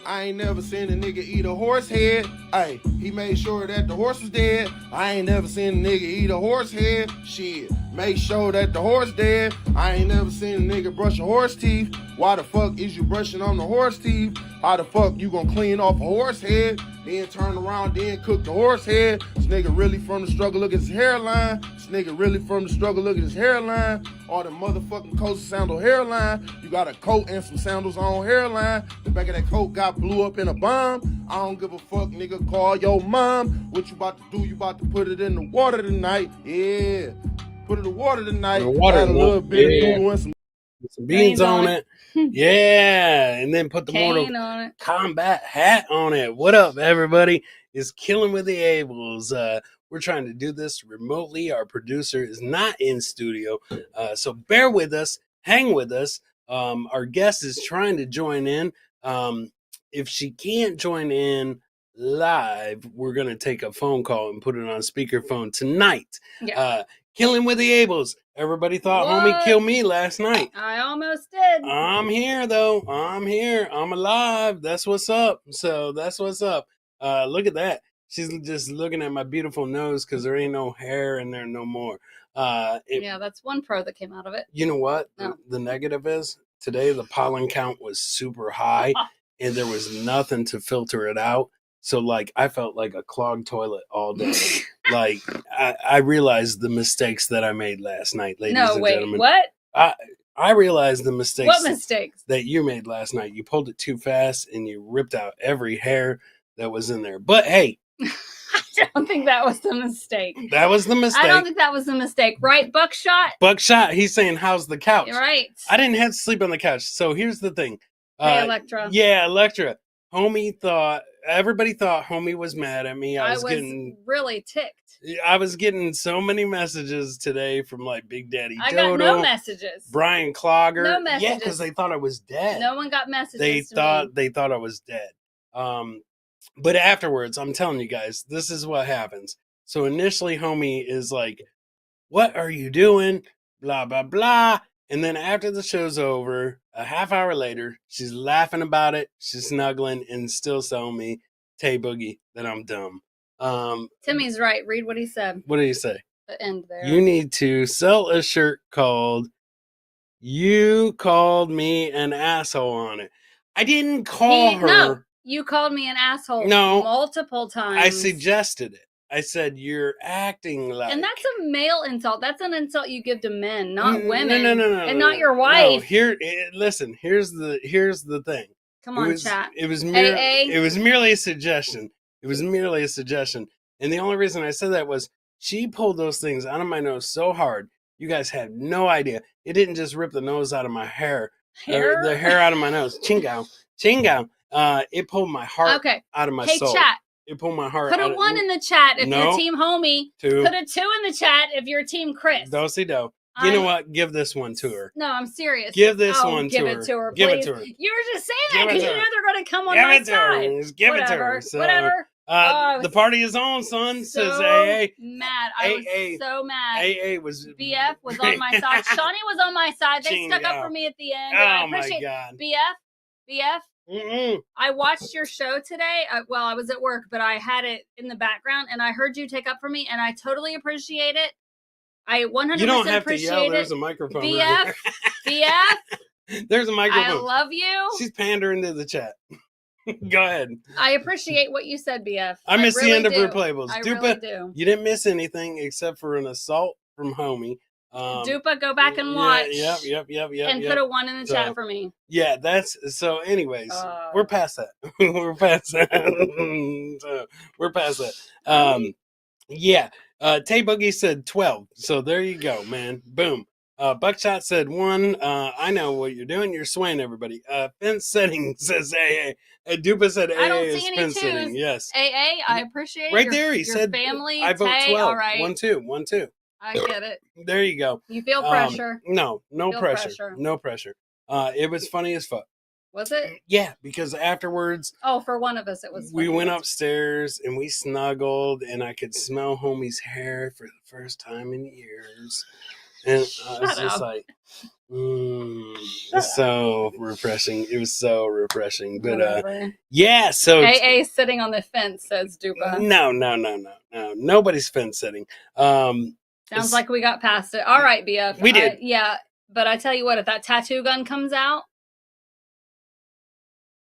I ain't never seen a nigga eat a horse head. Hey, he made sure that the horse was dead. I ain't never seen a nigga eat a horse head. Shit, make sure that the horse dead. I ain't never seen a nigga brush a horse teeth. Why the fuck is you brushing on the horse teeth? How the fuck you gonna clean off a horse head? Then turn around, then cook the horse head. This nigga really from the struggle, look at his hairline. This nigga really from the struggle, look at his hairline. All the motherfucking coats and sandal hairline. You got a coat and some sandals on hairline. The back of that coat got blew up in a bomb. I don't give a fuck, nigga, call your mom. What you about to do? You about to put it in the water tonight. Yeah, put it in the water tonight. The water, add a little bit of noodle and some beans on it. Yeah, and then put the Mortal on it. Kombat hat on it. What up, everybody? It's Killin with the Ables. We're trying to do this remotely. Our producer is not in studio, so bear with us, hang with us. Our guest is trying to join in. If she can't join in live, we're going to take a phone call and put it on speakerphone tonight. Yeah. Killin with the Ables. Everybody thought Homey killed me last night. I almost did. I'm here, though. I'm here. I'm alive. That's what's up. So that's what's up. Look at that. She's just looking at my beautiful nose because there ain't no hair in there no more. Yeah, that's one pro that came out of it. You know what? No. The negative is today the pollen count was super high and there was nothing to filter it out. So, like, I felt like a clogged toilet all day. Like, I realized the mistakes that I made last night, ladies and gentlemen. What? I realized the mistakes. What mistakes? That you made last night. You pulled it too fast and you ripped out every hair that was in there. But, hey. I don't think that was the mistake. That was the mistake. I don't think that was the mistake. Right, Buckshot? Buckshot, he's saying, how's the couch? Right. I didn't have to sleep on the couch. So, here's the thing. Hey, Electra. Yeah, Electra. Everybody thought Homey was mad at me. I was getting really ticked. I was getting so many messages today from like Big Daddy I Dodo. got no messages. Brian Clogger. No messages. Yeah, because they thought I was dead. No one got messages. They thought I was dead. But afterwards, I'm telling you guys, this is what happens. So initially, Homey is like, "What are you doing?" Blah blah blah. And then after the show's over, a half hour later, she's laughing about it. She's snuggling and still telling me, Tay Boogie, that I'm dumb. Timmy's right. Read what he said. What did he say? The end there. You need to sell a shirt called "You Called Me an Asshole" on it. I didn't call her. No, you called me an asshole multiple times. I suggested it. I said, you're acting like... And that's a male insult. That's an insult you give to men, not women. No. And not your wife. No, listen, here's the thing. Come on, chat. It was merely a suggestion. It was merely a suggestion. And the only reason I said that was she pulled those things out of my nose so hard, you guys had no idea. It didn't just rip the nose out of my hair. The hair out of my nose. Chingo. It pulled my heart out of my soul. Hey, chat. It pulled my heart. Put a 1 in the chat if you're Team Homey. 2. Put a 2 in the chat if you're Team Chris. Do. You know what? Give this one to her. No, I'm serious. Give this one to her. Give it to her, please. Give it to her. You were just saying that because you know they're going to come on my side. Just give it to her. So, Whatever. The party is on, son. So says AA. Mad. I was so mad. AA was... BF was on my side. Shawnee was on my side. They stuck up for me at the end. I appreciate God. BF. Mm-mm. I watched your show today. I was at work, but I had it in the background, and I heard you take up for me, and I totally appreciate it. I 100% You don't have appreciate to yell. it. There's a microphone. BF. There's a microphone. I love you. She's pandering to the chat. Go ahead. I appreciate what you said, BF. I missed the end of her playables. I Dupa, really do. You didn't miss anything except for an assault from Homey. Dupa, go back and watch. Yep. And put a 1 in the chat for me. Yeah, so anyways, we're past that. We're past that. Yeah. Tay Boogie said 12. So there you go, man. Boom. Buckshot said 1. I know what you're doing. You're swaying everybody. Fence setting says AA. Dupa said AA I don't is see any fence twos. setting. Yes. AA, I appreciate right there. He said family. I vote 12. All right. 1, 2. 1, 2. I get it. There you go. You feel pressure? No pressure. No pressure. It was funny as fuck. Was it? Yeah, because afterwards... Oh, for one of us, it was funny. We went upstairs and we snuggled and I could smell Homey's hair for the first time in years. And I was just like, It's so refreshing. It was so refreshing. But Whatever. yeah, so AA sitting on the fence, says Dupa. no. Nobody's fence sitting. Sounds it's- like we got past it. All right, BF. We did. Yeah, but I tell you what, if that tattoo gun comes out,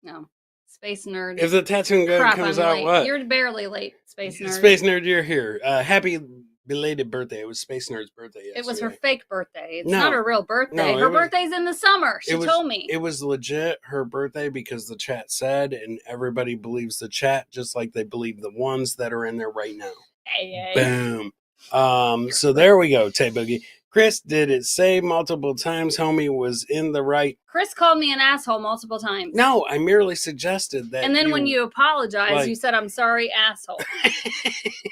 no. Space nerd. If the tattoo gun Crap, comes I'm out, late. what? You're barely late, Space nerd. Space Nerd, you're here. Happy belated birthday. It was Space Nerd's birthday yesterday. It was her fake birthday. It's No. not her real birthday. No, Her birthday's in the summer. She told me. It was legit her birthday because the chat said, and everybody believes the chat just like they believe the ones that are in there right now. Hey. Boom. So there we go, Tay Boogie. Chris, did it say multiple times Homey was in the right? Chris called me an asshole multiple times. No, I merely suggested that. And then when you apologized, you said, "I'm sorry, asshole."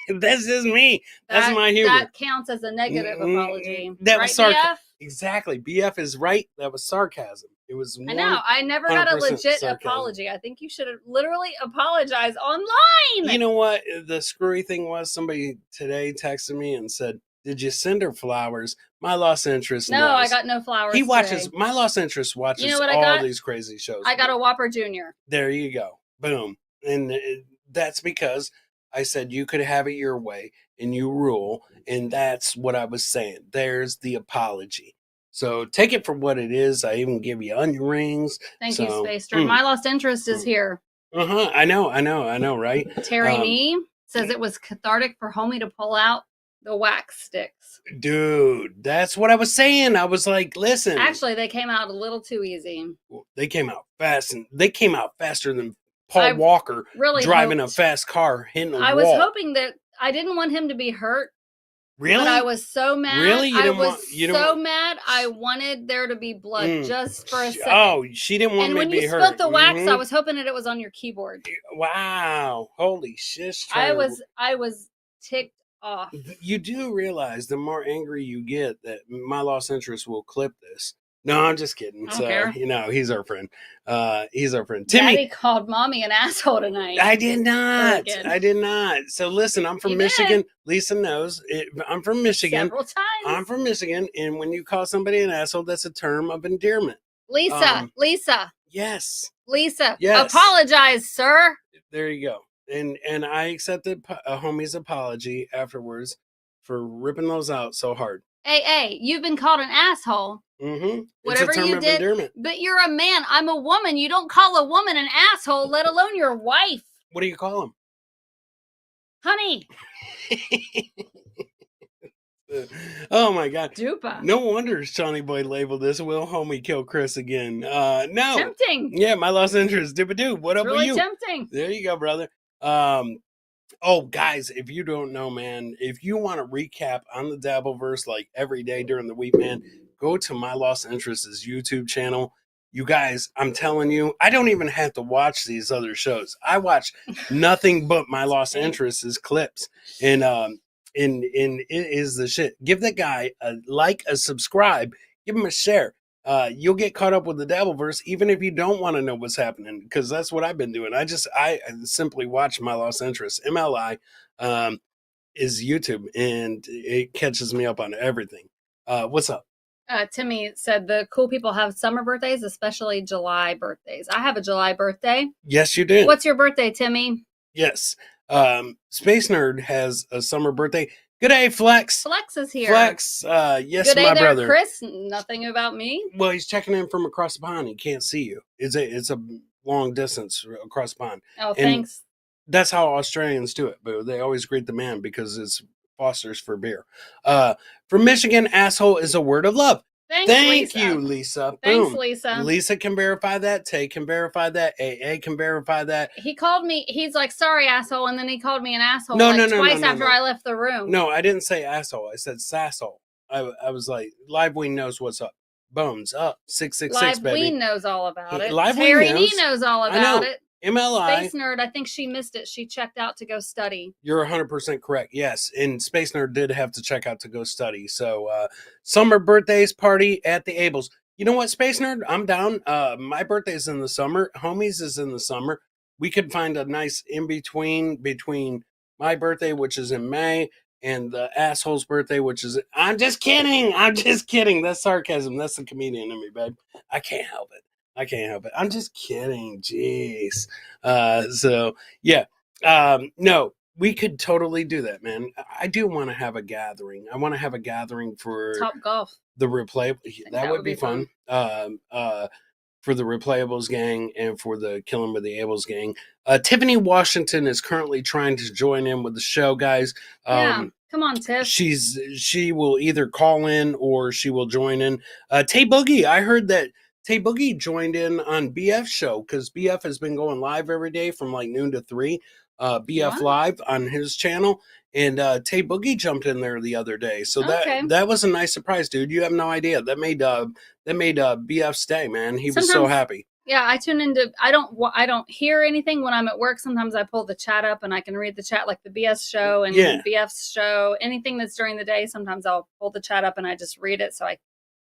That's just me. That's my humor. That counts as a negative apology. That right, was sarcasm. BF? Exactly. BF is right. That was sarcasm. It was. I know. I never got a 100% legit sarcasm. apology. I think you should have literally apologized online. You know what? The screwy thing was somebody today texted me and said, "Did you send her flowers?" My lost interest. No, knows. I got no flowers. He watches. Today. My lost interest watches You know what I all got? these crazy shows. I got a Whopper Jr. There you go. Boom. And that's because I said you could have it your way and you rule. And that's what I was saying. There's the apology. So take it for what it is. I even give you onion rings. Thank you, Space Nerd. My lost interest is here. I know, right? Terry Nee says it was cathartic for Homey to pull out the wax sticks. Dude, that's what I was saying. I was like, listen. Actually, they came out a little too easy. They came out fast, and they came out faster than Paul Walker really driving a fast car, hitting a wall. I was hoping that I didn't want him to be hurt. Really? But I was so mad. Really? I was so mad. I wanted there to be blood just for a second. Oh, she didn't want me to be hurt. And when you spilled the wax, I was hoping that it was on your keyboard. Wow. Holy shit. I was ticked off. You do realize the more angry you get that my lost interest will clip this. No, I'm just kidding. So, he's our friend. He's our friend. Timmy Daddy called mommy an asshole tonight. I did not. So listen, I'm from Michigan. Lisa knows. I'm from Michigan. Several times. I'm from Michigan. And when you call somebody an asshole, that's a term of endearment. Lisa. Yes. Lisa. Yes. Apologize, sir. There you go. And I accepted Homey's apology afterwards for ripping those out so hard. Hey, you've been called an asshole. Mm-hmm. Whatever you did, endearment. But you're a man. I'm a woman. You don't call a woman an asshole, let alone your wife. What do you call him? Honey. Oh my God. Dupa. No wonder Shawnee Boy labeled this "Will Homey kill Chris again?" No. Tempting. Yeah, my lost interest. Dupa. What up with you? Tempting. There you go, brother. Oh, guys, if you don't know, man, if you want to recap on the Dabbleverse like every day during the week, man, go to My Lost Interest's YouTube channel. You guys, I'm telling you, I don't even have to watch these other shows. I watch nothing but My Lost Interest's clips, and it is the shit. Give that guy a like, a subscribe, give him a share. You'll get caught up with the Dabbleverse even if you don't want to know what's happening, because that's what I've been doing. I simply watch My Lost Interest. MLI is YouTube, and it catches me up on everything. What's up? Timmy said the cool people have summer birthdays, especially July birthdays. I have a July birthday. Yes, you did. What's your birthday, Timmy? Yes. Space Nerd has a summer birthday. Good day, Flex. Flex is here. Flex, yes, Good day my there, brother. Chris. Nothing about me. Well, he's checking in from across the pond. He can't see you. It's a long distance across the pond. Oh, thanks. That's how Australians do it, but they always greet the man because it's Foster's for beer. From Michigan, asshole is a word of love. Thank you, Lisa. Thanks, Boom. Lisa. Lisa can verify that. Tay can verify that. AA can verify that. He called me. He's like, sorry, asshole. And then he called me an asshole twice after I left the room. No, I didn't say asshole. I said sasshole. I was like, Liveween knows what's up. Bones up. 666, baby. Liveween knows all about it. Liveween Terry Nee knows all about it. MLI. Space Nerd, I think she missed it. She checked out to go study. You're 100% correct. Yes. And Space Nerd did have to check out to go study. So, summer birthdays party at the Ables. You know what, Space Nerd? I'm down. My birthday's in the summer. Homie's is in the summer. We could find a nice in between my birthday, which is in May, and the asshole's birthday, which is I'm just kidding. I'm just kidding. That's sarcasm. That's the comedian in me, babe. I can't help it. I can't help it. I'm just kidding. Jeez. So yeah. No, we could totally do that, man. I do want to have a gathering. I want to have a gathering for Top Golf. the replay. think That would be fun. For the Replayables gang and for the Killin with the Ables gang. Tiffany Washington is currently trying to join in with the show, guys. Yeah, come on, Tiff. She will either call in or she will join in. Tay Boogie, I heard that Tay Boogie joined in on BF's show because BF has been going live every day from like noon to 3. BF What? Live on his channel, and Tay Boogie jumped in there the other day. So Okay. that was a nice surprise, dude. You have no idea. That made BF's day, man. He was so Sometimes- happy. Yeah, I tune into. I don't hear anything when I'm at work. Sometimes I pull the chat up and I can read the chat, like the BS show and Yeah. BF's show. Anything that's during the day, sometimes I'll pull the chat up and I just read it, so I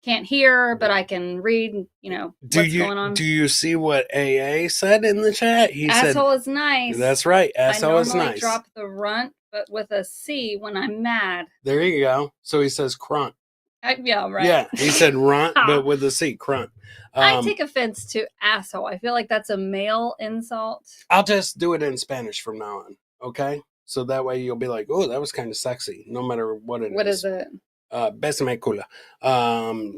can't hear, but I can read. You know what's going on. Do you see what AA said in the chat? He Asshole is nice. said, "That's right. Asshole I is normally nice." drop the runt, but with a C when I'm mad. There you go. So he says crunt. Yeah, right. Yeah, he said runt, but with a C, crunt. I take offense to asshole. I feel like that's a male insult. I'll just do it in Spanish from now on. Okay, so that way you'll be like, "Oh, that was kind of sexy," no matter what it is. What is it? Besame cula.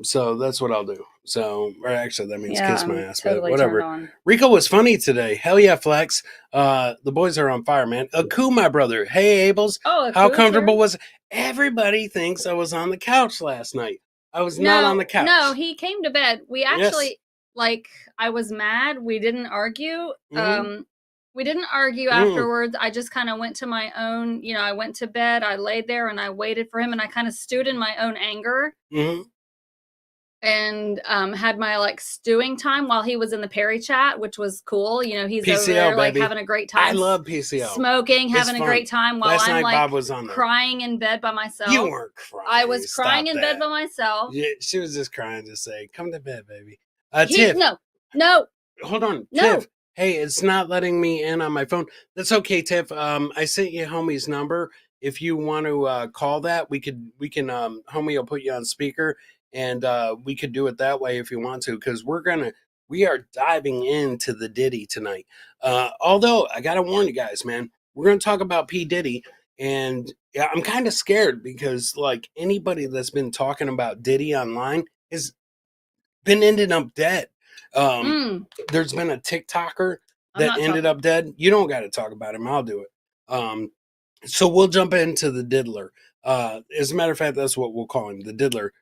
So that's what I'll do. So, or actually, that means kiss my ass, totally but whatever. turned on. Rico was funny today. Hell yeah, Flex. The boys are on fire, man. Aku, my brother. Hey, Abels. Oh, How Aku's comfortable here? was everybody thinks I was on the couch last night. I was not on the couch. No, he came to bed. We actually I was mad. We didn't argue. Mhm. We didn't argue afterwards. I just kind of went to my own, I went to bed. I laid there and I waited for him and I kind of stewed in my own anger Mhm. and had my like stewing time while he was in the Perry chat, which was cool. He's over PCL, there like baby. having a great time. I love PCL. Smoking, It's having a fun. great time while Last I'm night, like Bob was on there. crying in bed by myself. You weren't crying. I was crying Stop in bed that. by myself. Yeah, she was just crying to say, "Come to bed, baby." He- Tiff, no. hold on, No. Tiff. Hey, it's not letting me in on my phone. That's okay, Tiff. I sent you Homey's number. If you want to call that, we can. Homey will put you on speaker, and we could do it that way if you want to, because we are diving into the Diddy tonight. Although I gotta warn you guys, man, we're gonna talk about P Diddy, and yeah, I'm kind of scared because like anybody that's been talking about Diddy online has been ended up dead. There's been a TikToker that ended up dead. You don't got to talk about him. I'll do it. So we'll jump into the diddler. As a matter of fact, that's what we'll call him, the diddler.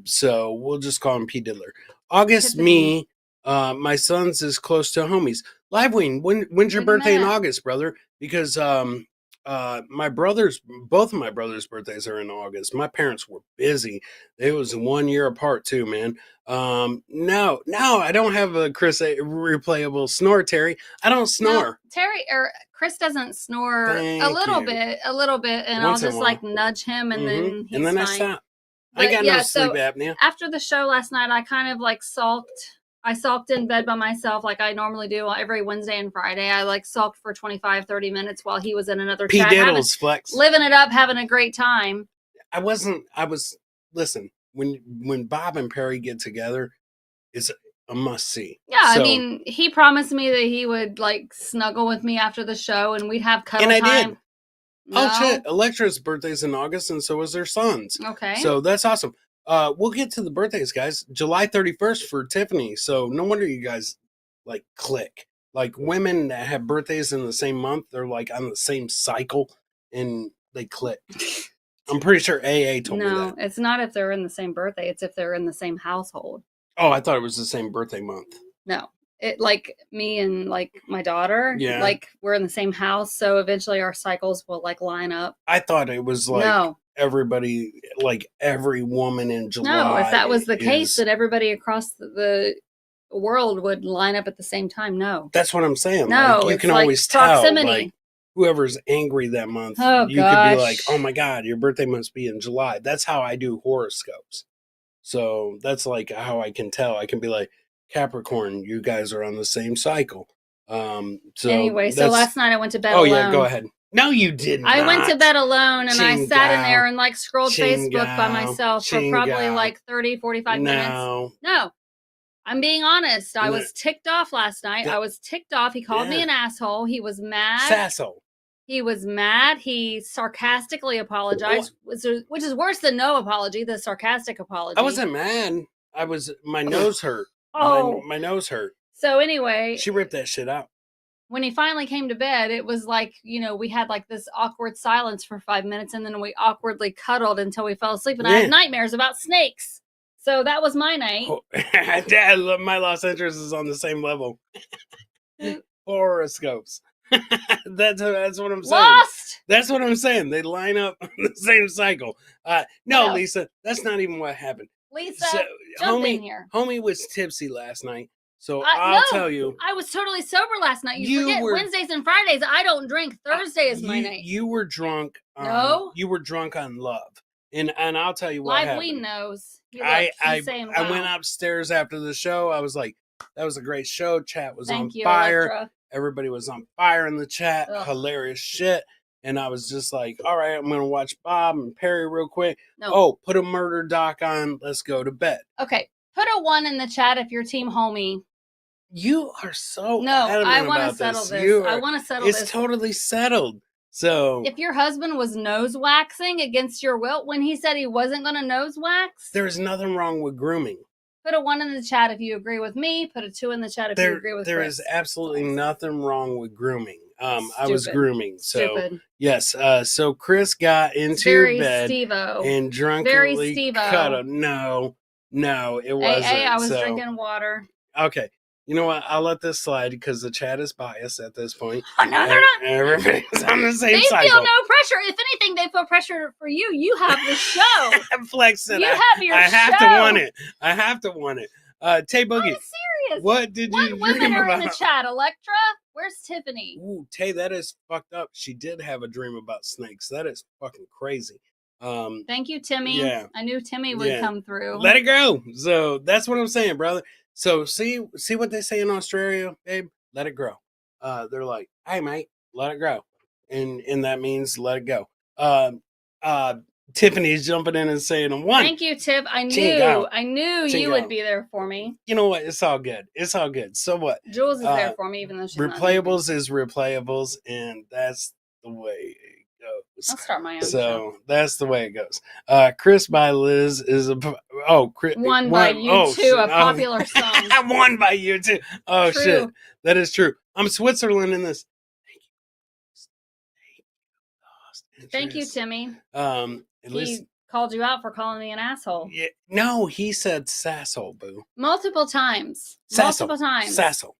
So we'll just call him P Diddler. August, Tiffany. my son's is close to homies. Livewing, when's your Wait a birthday in minute. August, brother? Because both of my brother's birthdays are in August. My parents were busy. It was 1 year apart too, man. No, I don't have a Chris replayable snore, Terry. I don't snore. No, Chris doesn't snore Thank a little you. bit, and Once in I'll a just like while. nudge him, and then he's I fine. stop. I But got yeah, no sleep so apnea. after the show last night, I kind of like sulked. I sulked in bed by myself like I normally do every Wednesday and Friday. I like sulked for 25, 30 minutes while he was in another P chat, Diddles, Flex. living it up, having a great time. Listen, when Bob and Perry get together, it's a must see. Yeah, So- I mean, he promised me that he would like snuggle with me after the show and we'd have cuddle And I time. did. Oh shit! Electra's birthday's in August, and so is their son's. Okay. So that's awesome. We'll get to the birthdays, guys. July 31st for Tiffany. So no wonder you guys like click. Like women that have birthdays in the same month, they're like on the same cycle, and they click. I'm pretty sure AA told me No, that. it's not if they're in the same birthday. It's if they're in the same household. Oh, I thought it was the same birthday month. No, it like me and like my daughter. Yeah. Like we're in the same house, so eventually our cycles will like line up. I thought it was like No, everybody, like every woman in July. no. If that was the case, is- that everybody across the world would line up at the same time. No. That's what I'm saying. No, Like, you it's can like always tell. proximity. Like, whoever's angry that month, Oh, you could be like, gosh. "Oh my god, your birthday must be in July." That's how I do horoscopes. So that's like how I can tell. I can be like, Capricorn, you guys are on the same cycle. So Anyway, so that's- last night I went to bed Oh alone. yeah, go ahead. No, you did not. I went to bed alone and I sat in there Chingo. and like scrolled Facebook by myself for probably like 30, 45 minutes. No, I'm being honest. I was ticked off last night. I was ticked off. He called me an asshole. He was mad. Sassle. He was mad. He sarcastically apologized, which is worse than no apology, the sarcastic apology. I wasn't mad. My nose hurt. Oh. My nose hurt. So anyway. She ripped that shit out. When he finally came to bed, it was like, we had like this awkward silence for 5 minutes and then we awkwardly cuddled until we fell asleep and I had nightmares about snakes. So that was my night. Dad, my lost interest is on the same level. Horoscopes. That's what I'm saying. Lost. That's what I'm saying. They line up on the same cycle. No, Lisa, that's not even what happened. Lisa, jump in here. Homie was tipsy last night, so I'll tell you. I was totally sober last night. You forget Wednesdays and Fridays. I don't drink. Thursday is my night. You were drunk. No, you were drunk on love, and I'll tell you what Live happened. Weed knows. I went upstairs after the show. I was like, that was a great show. Chat was on fire. Electra. Everybody was on fire in the chat. Ugh. Hilarious shit. And I was just like, all right, I'm going to watch Bob and Perry real quick. No. Oh, put a murder doc on. Let's go to bed. Okay. Put a 1 in the chat if you're team Homey. You are so I want to settle this. I want to settle this. It's totally settled. So if your husband was nose waxing against your will when he said he wasn't going to nose wax, there's nothing wrong with grooming. Put a 1 in the chat if you agree with me. Put a 2 in the chat if you agree with There Chris. is absolutely nothing wrong with grooming. I was grooming. So Stupid. Yes. So Chris got into your bed and drunkenly cut him. No, it wasn't. I was drinking water. Okay. You know what? I'll let this slide because the chat is biased at this point. Oh, no, they're not. Everybody's on the same cycle. They feel no pressure. If anything, they feel pressure for you. You have the show. I'm flexing. You have your show. I have to want it. Tay Boogie. I'm serious. What did you What women dream are about? in the chat? Electra? Where's Tiffany? Ooh, Tay, that is fucked up. She did have a dream about snakes. That is fucking crazy. Thank you, Timmy. Yeah. I knew Timmy would come through. Let it go. So that's what I'm saying, brother. So see what they say in Australia, babe? Let it grow. They're like, hey, mate, let it grow. And that means let it go. Tiffany's jumping in and saying a 1. Thank you, Tip. I knew you would be there for me. You know what? It's all good. So what? Jules is there for me, even though she's replayables is replayables, and that's the way it goes. I'll start my own. So that's the way it goes. Chris by Liz is One by You Too, a popular song. One by You Too. Oh, true. Shit. That is true. I'm Switzerland in this. Thank you, Timmy. At least called you out for calling me an asshole. Yeah, no, he said sassle, boo. Multiple times. Sassle.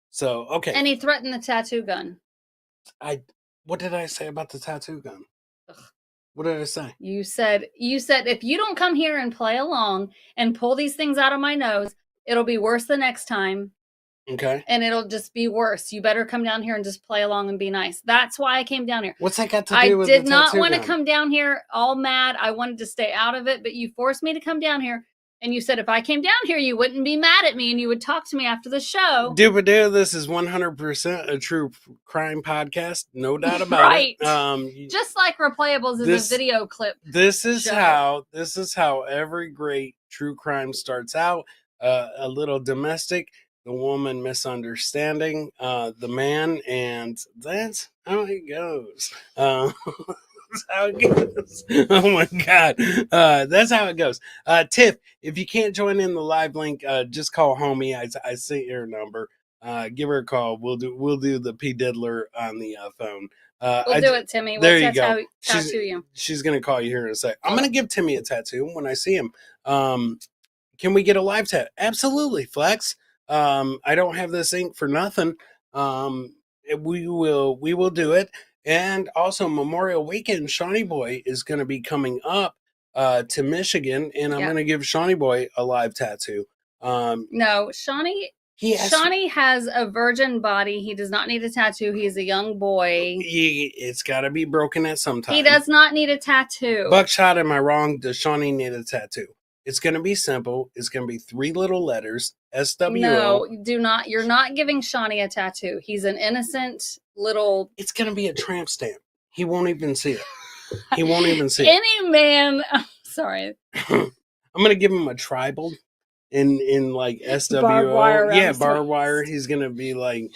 So, okay. And he threatened the tattoo gun. What did I say about the tattoo gun? Ugh. What did I say? You said if you don't come here and play along and pull these things out of my nose, it'll be worse the next time. Okay. And it'll just be worse. You better come down here and just play along and be nice. That's why I came down here. What's that got to do with the tattoo gun? I did not want to come down here all mad. I wanted to stay out of it, but you forced me to come down here. And you said if I came down here, you wouldn't be mad at me and you would talk to me after the show. Doopadoo, this is 100% a true crime podcast. No doubt about it. Right. Just like Replayables is a video clip. This is how every great true crime starts out. A little domestic, the woman misunderstanding the man, and that's how it goes. That's how it goes. Oh my God. That's how it goes. Tiff, if you can't join in the live link, just call Homey. I see your number. Give her a call. We'll do the P Diddler on the phone. We'll do it, Timmy. There you go. Tattoo you. She's gonna call you here in a sec. I'm gonna give Timmy a tattoo when I see him. Can we get a live tat? Absolutely, Flex. I don't have this ink for nothing. We will do it. And also Memorial Weekend, Shawnee Boy is going to be coming up to Michigan, and I'm going to give Shawnee Boy a live tattoo. No, Shawnee has a virgin body. He does not need a tattoo. He's a young boy. It's got to be broken at some time. He does not need a tattoo. Buckshot, am I wrong? Does Shawnee need a tattoo? It's going to be simple. It's going to be 3 little letters, SWO. No, do not. You're not giving Shawnee a tattoo. He's an innocent little... It's going to be a tramp stamp. He won't even see it. He won't even see it. Any man. Sorry. I'm gonna give him a tribal in like SWO. Barbed wire. Yeah, barbed wire. He's gonna be like.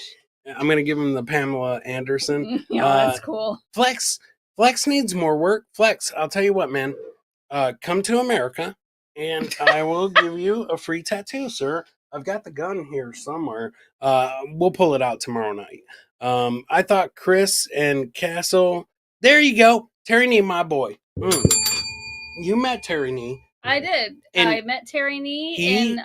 I'm gonna give him the Pamela Anderson. Yeah, that's cool. Flex needs more work. Flex, I'll tell you what, man. Come to America, and I will give you a free tattoo, sir. I've got the gun here somewhere. We'll pull it out tomorrow night. I thought Chris and Castle. There you go, Terry Nee, my boy. You met Terry Nee. I did. And I met Terry Nee in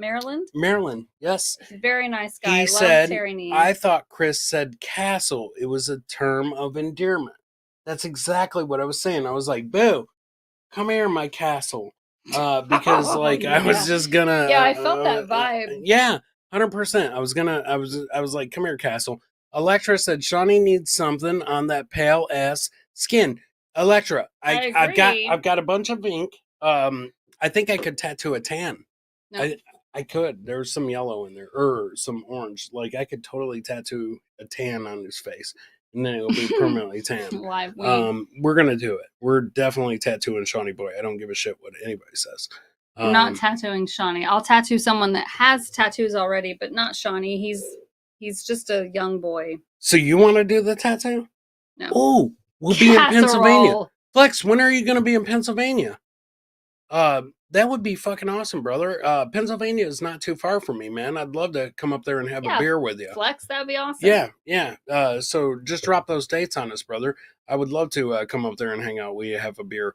Maryland. Maryland, yes. Very nice guy. He said, Terry Nee. I thought Chris said castle. It was a term of endearment. That's exactly what I was saying. I was like, boo, come here, my castle. Because like I was just gonna. Yeah, I felt that vibe. Yeah, 100%. I was like, come here, castle. Electra said Shawnee needs something on that pale ass skin. Electra, I've got a bunch of ink. I think I could tattoo a tan. No. I could. There's some yellow in there, or some orange. Like I could totally tattoo a tan on his face, and then it'll be permanently tan. Live we're gonna do it. We're definitely tattooing Shawnee Boy. I don't give a shit what anybody says. I'm not tattooing Shawnee. I'll tattoo someone that has tattoos already, but not Shawnee. He's just a young boy. So you want to do the tattoo? No. Oh, we'll be in Pennsylvania. Flex, when are you going to be in Pennsylvania? That would be fucking awesome, brother. Pennsylvania is not too far from me, man. I'd love to come up there and have a beer with you. Flex, that'd be awesome. Yeah. So just drop those dates on us, brother. I would love to come up there and hang out with you, have a beer.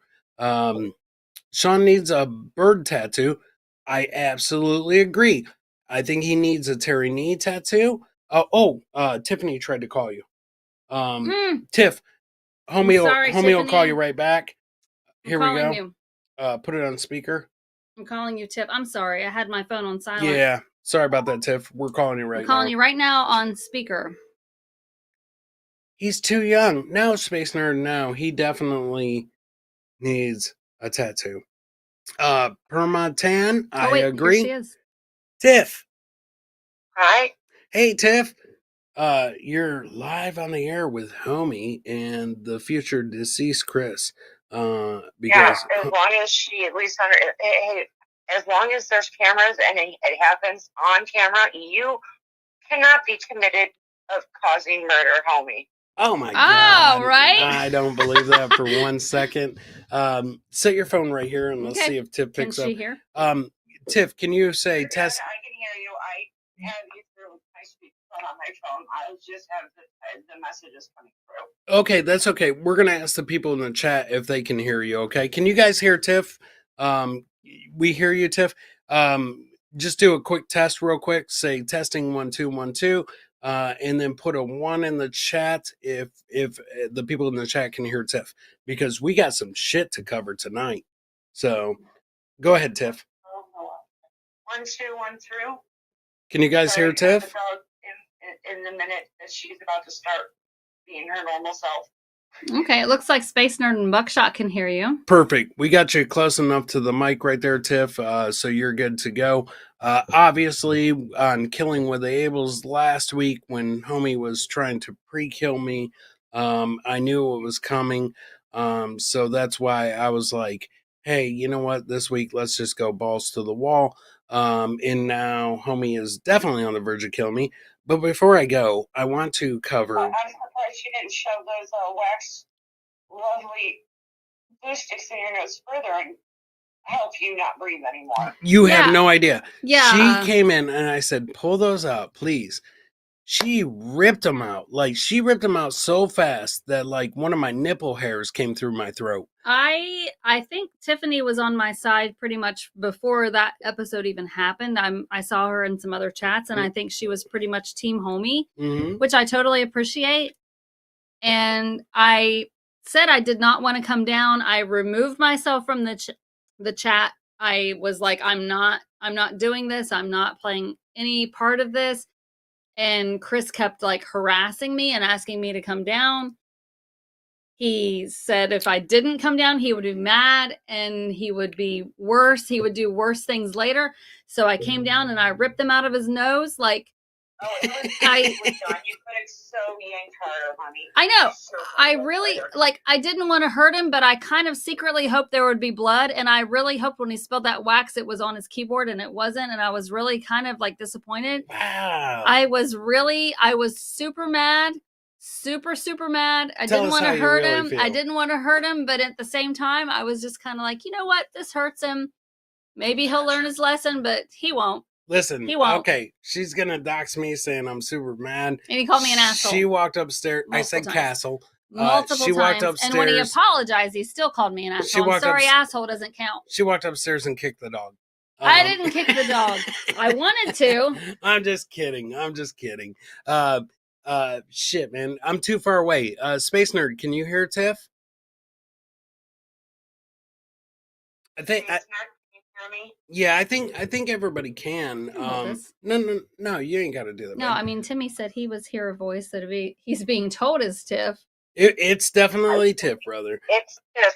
Sean needs a bird tattoo. I absolutely agree. I think he needs a Terry Nee tattoo. Tiffany tried to call you. Tiff, Homey will call you right back. Here we go. You. Put it on speaker. I'm calling you, Tiff. I'm sorry. I had my phone on silent. Yeah. Sorry about that, Tiff. We're calling you right now. I'm calling you right now on speaker. He's too young. No, Space Nerd, no. He definitely needs a tattoo. Permatan, I agree. Here she is. Tiff. Hi. Hey, Tiff. You're live on the air with Homey and the future deceased Chris. Because as long as she at least as long as there's cameras and it happens on camera, you cannot be committed of causing murder, Homey. Oh my God. Oh, right? I don't believe that for 1 second. Set your phone right here and let's see if Tiff picks up. Can she hear? Tiff, can you say test? I can hear you. I have you through my speakerphone on my phone. I just have the messages coming through. Okay, that's okay. We're going to ask the people in the chat if they can hear you, okay? Can you guys hear Tiff? We hear you, Tiff. Just do a quick test real quick. Say testing 1 2 1 2. And then put a 1 in the chat if the people in the chat can hear Tiff, because we got some shit to cover tonight. So go ahead, Tiff. 1 2 1 2. Can you guys hear Tiff? In the minute that she's about to start being her normal self. Okay, it looks like Space Nerd and Buckshot can hear you. Perfect. We got you close enough to the mic right there, Tiff, so you're good to go. Obviously, on Killing with the Ables last week, when Homey was trying to pre-kill me, I knew it was coming. So that's why I was like, hey, you know what? This week, let's just go balls to the wall. And now Homey is definitely on the verge of killing me. But before I go, I want to cover... I'm surprised she didn't shove those wax lovely glue sticks in your nose further and help you not breathe anymore. You have no idea. Yeah. She came in and I said, pull those out, please. She ripped them out. Like, she ripped them out so fast that, like, one of my nipple hairs came through my throat. I think Tiffany was on my side pretty much before that episode even happened. I saw her in some other chats, and I think she was pretty much Team Homey, which I totally appreciate. And I said I did not want to come down. I removed myself from the chat. I was like, I'm not doing this. I'm not playing any part of this. And Chris kept like harassing me and asking me to come down. He said if I didn't come down, he would be mad and he would be worse. He would do worse things later. So I came down and I ripped them out of his nose. Like, Oh, it was I- beautifully done. You could have so yanked harder, honey. I know. So I much really, better. like, I didn't want to hurt him, but I kind of secretly hoped there would be blood. And I really hoped when he spilled that wax, it was on his keyboard, and it wasn't. And I was really kind of like disappointed. Wow. I was super mad. Super mad. I Tell didn't us want how to you hurt really him. feel. I didn't want to hurt him. But at the same time, I was just kind of like, you know what? This hurts him. Maybe he'll learn his lesson, but he won't. Listen, He won't. okay, she's gonna dox me saying I'm super mad. And he called me an asshole. She walked upstairs. I Multiple said times. castle. Multiple she walked times. And when he upstairs. apologized, he still called me an She asshole. I'm walked sorry, ups- asshole doesn't count. She walked upstairs and kicked the dog. I didn't kick the dog. I wanted to. I'm just kidding. Shit, man. I'm too far away. Space Nerd, can you hear Tiff? I think. Can you hear me? Yeah, I think everybody can. No, you ain't got to do that. No, man. I mean, Timmy said he was hear a voice that he's being told is Tiff. It's definitely Tiff, brother. It's Tiff.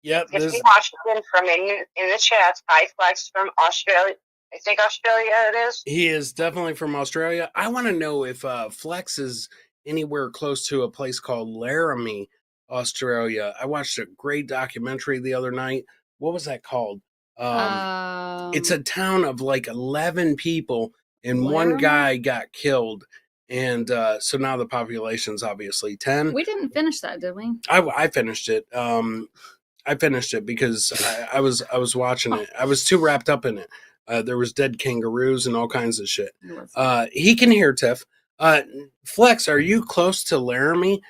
Yep. Tiffany Washington from in the chats. Hi, Flex from Australia. I think Australia it is. He is definitely from Australia. I want to know if Flex is anywhere close to a place called Laramie, Australia. I watched a great documentary the other night. What was that called? It's a town of like 11 people, and one Laramie? guy got killed. And so now the population's obviously 10. We didn't finish that, did we? I finished it. I finished it because I was watching it. I was too wrapped up in it. There was dead kangaroos and all kinds of shit. He can hear Tiff. Flex, are you close to Laramie?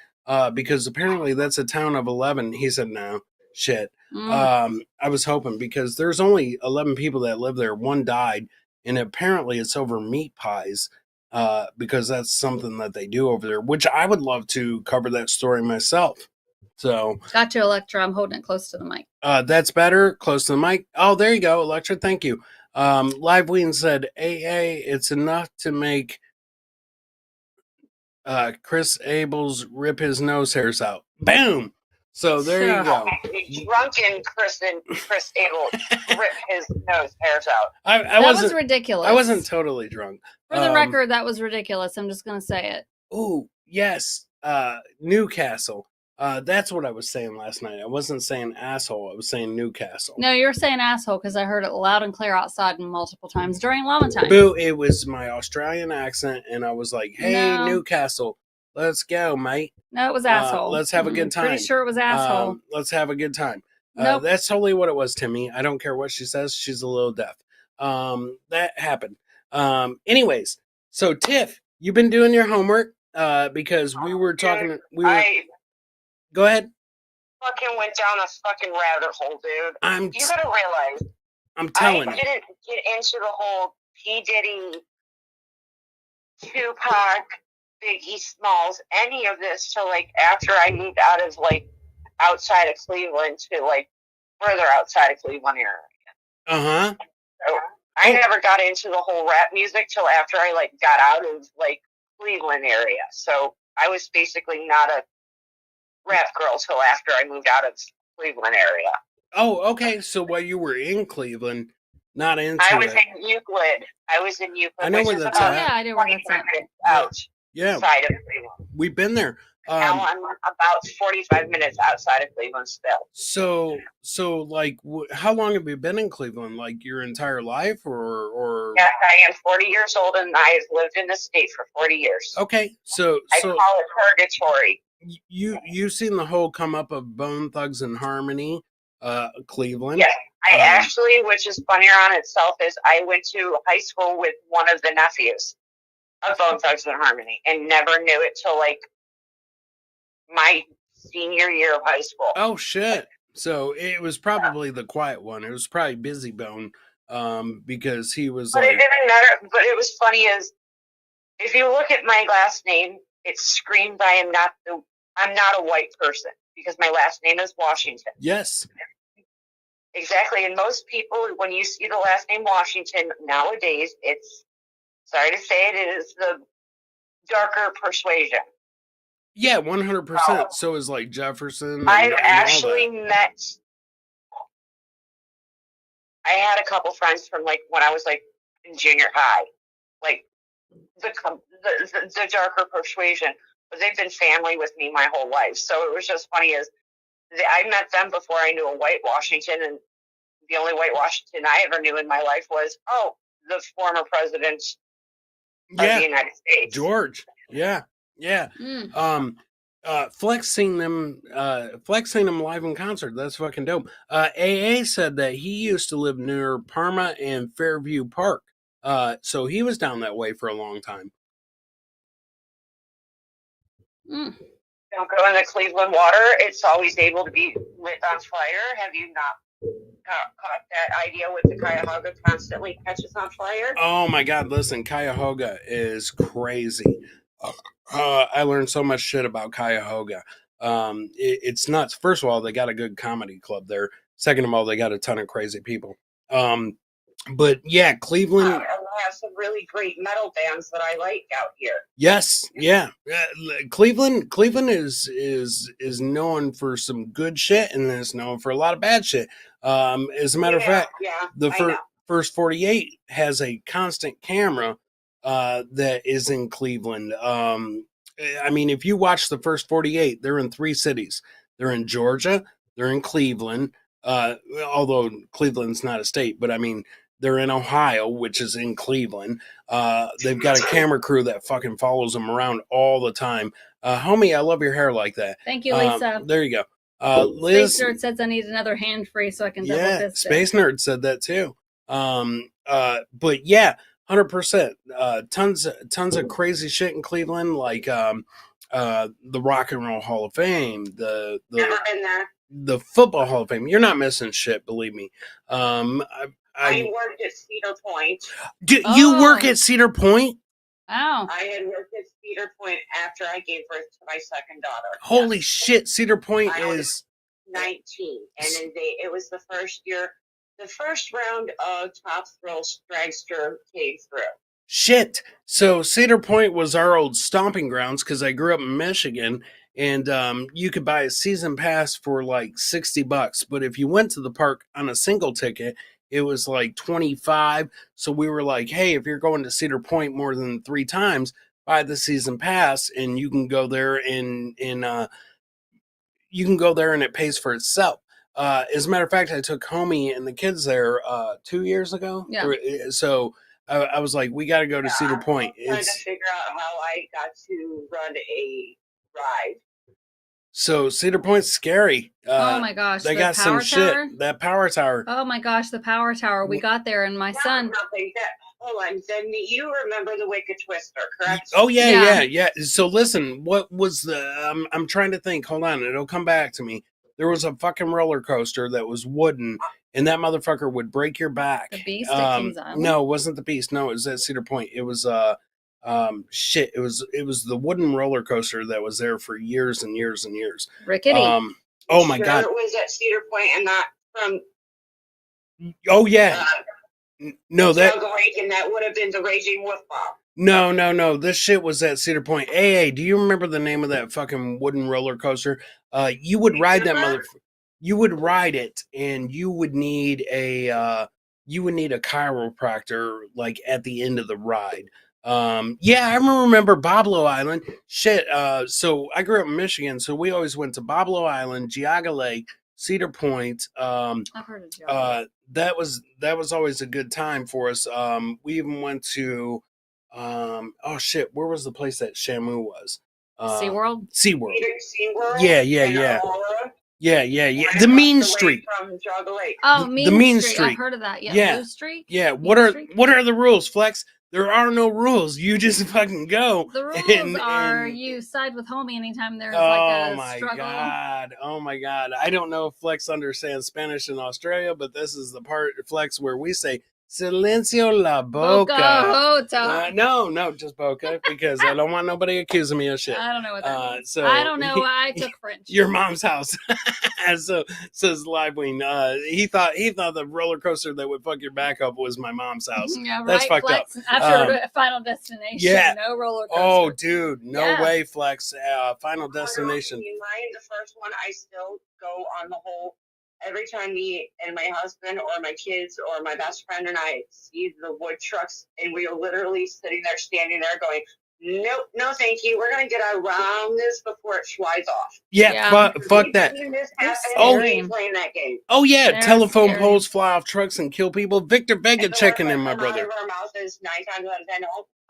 Because apparently that's a town of 11. He said no. Shit. I was hoping because there's only 11 people that live there. One died, and apparently it's over meat pies. Because that's something that they do over there, which I would love to cover that story myself. So got you, Electra. I'm holding it close to the mic. That's better. Close to the mic. Oh, there you go, Electra. Thank you. Live Ween said, AA, it's enough to make Chris Abels rip his nose hairs out. Boom. So there you go. Drunken Chris Abel rip his nose hairs out. That was ridiculous. I wasn't totally drunk. For the record, that was ridiculous. I'm just going to say it. Oh, yes. Newcastle. That's what I was saying last night. I wasn't saying asshole. I was saying Newcastle. No, you're saying asshole because I heard it loud and clear outside multiple times during llama time. Boo, it was my Australian accent, and I was like, hey, No. Newcastle, let's go, mate. No, it was asshole. Let's have a good time. Pretty sure it was asshole. Let's have a good time. Nope. That's totally what it was, Timmy. I don't care what she says. She's a little deaf. That happened. Anyways, so Tiff, you've been doing your homework because we were talking. I Go ahead. fucking went down a fucking rabbit hole, dude. You gotta realize. I'm telling you. I didn't get into the whole P. Diddy, Tupac, Biggie Smalls, any of this till like after I moved out of like outside of Cleveland to like further outside of Cleveland area. So I never got into the whole rap music till after I like got out of like Cleveland area. So I was basically not a rap girl till after I moved out of Cleveland area. Oh, okay. So while you were in Cleveland, not into I was in Euclid. I know where that's at. Yeah, I know where that's at. Outside of Cleveland. We've been there. Now I'm about 45 minutes outside of Cleveland still. So like, how long have you been in Cleveland? Like your entire life, or? Yes, I am 40 years old, and I have lived in the state for 40 years. Okay, so I call it purgatory. You've seen the whole come up of Bone Thugs and Harmony, Cleveland. Yes, I actually, which is funnier on itself, is I went to high school with one of the nephews of Bone Thugs and Harmony, and never knew it till like my senior year of high school. Oh shit! So it was probably the quiet one. It was probably Busy Bone, because he was. But it didn't matter. But it was funny is, if you look at my last name, it screams I'm not a white person because my last name is Washington. Yes. Exactly, and most people, when you see the last name Washington nowadays, it's sorry to say it is the darker persuasion. Yeah, 100%. So is like Jefferson. I've actually met. I had a couple friends from like when I was like in junior high, like the darker persuasion. But they've been family with me my whole life. So it was just funny I met them before I knew a white Washington, and the only white Washington I ever knew in my life was, the former president of the United States. George. Yeah. Flexing them live in concert. That's fucking dope. AA said that he used to live near Parma and Fairview Park. So he was down that way for a long time. Mm. Don't go in the Cleveland water. It's always able to be lit on fire. Have you not caught that idea with the Cuyahoga constantly catches on fire? Oh my God, listen, Cuyahoga is crazy. I learned so much shit about Cuyahoga. It's nuts. First of all, they got a good comedy club there. Second of all, they got a ton of crazy people. But yeah, Cleveland. And they have some really great metal bands that I like out here. Yes, yeah. Cleveland is known for some good shit, and it's known for a lot of bad shit. As a matter of fact, the first 48 has a constant camera that is in Cleveland. I mean, if you watch the first 48, they're in 3 cities. They're in Georgia, they're in Cleveland, although Cleveland's not a state, but I mean, they're in Ohio, which is in Cleveland. They've got a camera crew that fucking follows them around all the time. Homey, I love your hair like that. Thank you, Lisa. There you go. Liz, Space Nerd says I need another hand free so I can double fist Space Nerd said that too. But yeah, 100%. Tons of crazy shit in Cleveland, like the Rock and Roll Hall of Fame, Never been there. the Football Hall of Fame. You're not missing shit, believe me. I worked at Cedar Point. You work at Cedar Point? Wow. I had worked at Cedar Point after I gave birth to my second daughter. Holy shit, Cedar Point is 19, and then it was the first year, the first round of Top Thrill Dragster came through. Shit. So Cedar Point was our old stomping grounds because I grew up in Michigan, and you could buy a season pass for like $60, but if you went to the park on a single ticket, it was like $25. So we were like, hey, if you're going to Cedar Point more than 3 times, buy the season pass, and you can go there and it pays for itself. As a matter of fact, I took Homey and the kids there 2 years ago. Yeah. So I was like, we got to go to Cedar Point. I'm trying to figure out how I got to run a ride. So Cedar Point's scary. Oh my gosh. They got some shit. That power tower. Oh my gosh, the power tower. We got there, and my son. Hold on. Then you remember the Wicked Twister, correct? Oh yeah. So listen, what was the? I'm trying to think. Hold on, it'll come back to me. There was a fucking roller coaster that was wooden, and that motherfucker would break your back. The Beast at Kings Island? No, it wasn't the Beast. No, it was at Cedar Point. It was shit. It was the wooden roller coaster that was there for years and years and years. Rickety. Oh my God. It was at Cedar Point and not from. Oh yeah. No, that. And that would have been the Raging Wolf Ball. No. This shit was at Cedar Point. Hey, do you remember the name of that fucking wooden roller coaster? You would ride that motherfucker. You would ride it, and you would need a chiropractor like at the end of the ride. Yeah, I remember Boblo Island. Shit. So I grew up in Michigan, so we always went to Boblo Island, Geauga Lake, Cedar Point. I've heard of Geauga. That was always a good time for us. We even went to oh shit, where was the place that Shamu was? SeaWorld? SeaWorld. SeaWorld? Yeah. Yeah. The Mean Street. From Geauga Lake. Oh, Mean Street. I've heard of that. Yeah. Blue Street? Yeah. What are the rules, Flex? There are no rules. You just fucking go. The rules are you side with Homey anytime there's like a struggle. Oh my God. I don't know if Flex understands Spanish in Australia, but this is the part, Flex, where we say Silencio la boca. No, just boca, because I don't want nobody accusing me of shit. I don't know what that means. So I don't know. I took French. Your mom's house. So says Livewing. He thought the roller coaster that would fuck your back up was my mom's house. Yeah, right. That's fucked Flex, up. After Final Destination, yeah. No roller coaster. Oh, dude, no way, Flex. Final Destination. In the first one, I still go on the whole every time me and my husband or my kids or my best friend and I see the wood trucks, and we are literally sitting there, standing there going, nope, no thank you. We're going to get around this before it flies off. Yeah. Fuck that. This happen, Oh, we ain't playing that game. Oh, yeah. They're Telephone scary. poles fly off trucks and kill people. Victor Vega And the checking words in, my that come out brother. of our mouth is 9 times out of 10,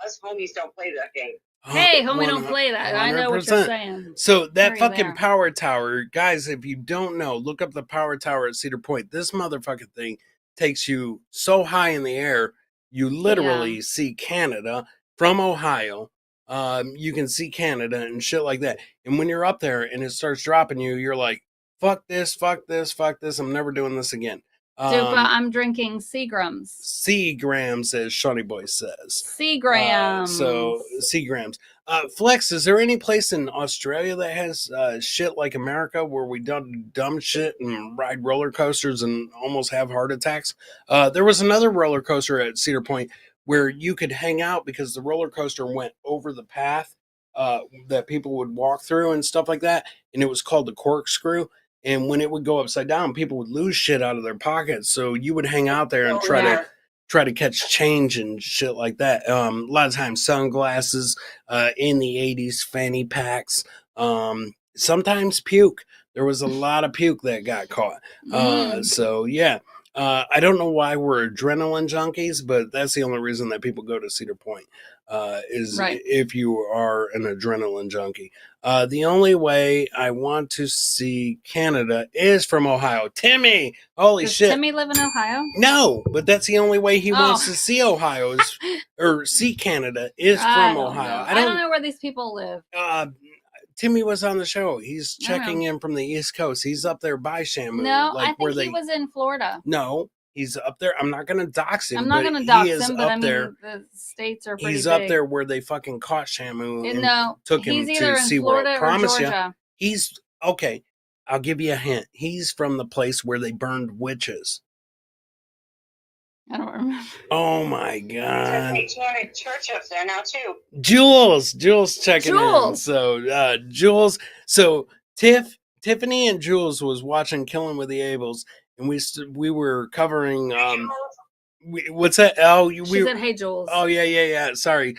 us homies don't play that game. Hey, homie, don't play that. I know what you're 100%. saying. So that Are you fucking there? power tower, guys, if you don't know, look up the power tower at Cedar Point. This motherfucking thing takes you so high in the air, you literally see Canada from Ohio. You can see Canada and shit like that. And when you're up there and it starts dropping you, you're like, fuck this, fuck this, fuck this. I'm never doing this again. Dupa, I'm drinking Seagrams. Seagrams, as Shawnee Boy says. Seagrams. So Seagrams. Flex, is there any place in Australia that has shit like America where we do dumb shit and ride roller coasters and almost have heart attacks? There was another roller coaster at Cedar Point where you could hang out because the roller coaster went over the path that people would walk through and stuff like that, and it was called the corkscrew. And when it would go upside down, people would lose shit out of their pockets. So you would hang out there and try to catch change and shit like that. A lot of times sunglasses, in the 80s, fanny packs, sometimes puke. There was a lot of puke that got caught. So yeah, I don't know why we're adrenaline junkies, but that's the only reason that people go to Cedar Point, is if you are an adrenaline junkie. The only way I want to see Canada is from Ohio. Timmy! Holy Does shit. Timmy live in Ohio? No, but that's the only way he wants to see Ohio is, or see Canada is from Ohio. I don't know where these people live. Timmy was on the show. He's checking in from the East Coast. He's up there by Shamu. No, I think he was in Florida. No, he's up there. I'm not going to dox him. I'm not going to dox him, but I mean, there. the states are pretty He's big. up there where they fucking caught Shamu and took him he's either to in SeaWorld. Florida or Promise Georgia. you, he's, okay, I'll give you a hint. He's from the place where they burned witches. I don't remember. Oh my god! They can't church up there now too. Jules checking in. So Jules, so Tiffany and Jules was watching Killin with the Abels, and we were covering. What's that? Oh, she said, "Hey, Jules." Oh yeah. Sorry.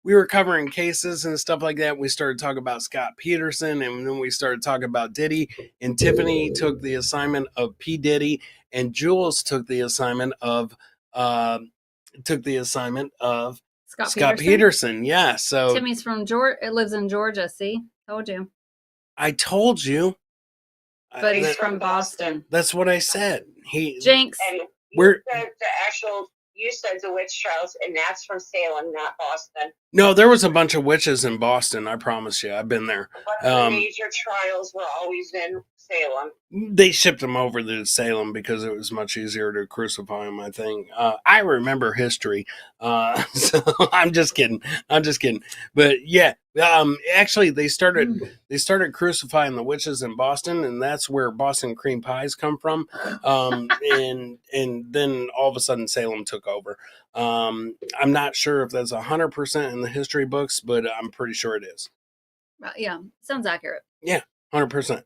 We were covering cases and stuff like that. We started talking about Scott Peterson, and then we started talking about Diddy. And Tiffany took the assignment of P. Diddy, and Jules took the assignment of Scott Peterson. Yeah. So Timmy's from Georgia. It lives in Georgia. See, told you. I told you. But he's from Boston. That's what I said. Jinx. And you said the witch trials, and that's from Salem, not Boston. No, there was a bunch of witches in Boston. I promise you, I've been there. But the major trials were always in Salem. They shipped them over to Salem because it was much easier to crucify them, I think. I remember history, so I'm just kidding. But yeah, actually, they started crucifying the witches in Boston, and that's where Boston cream pies come from. And then all of a sudden, Salem took over. I'm not sure if that's 100% in the history books, but I'm pretty sure it is. Yeah, sounds accurate. Yeah, 100%.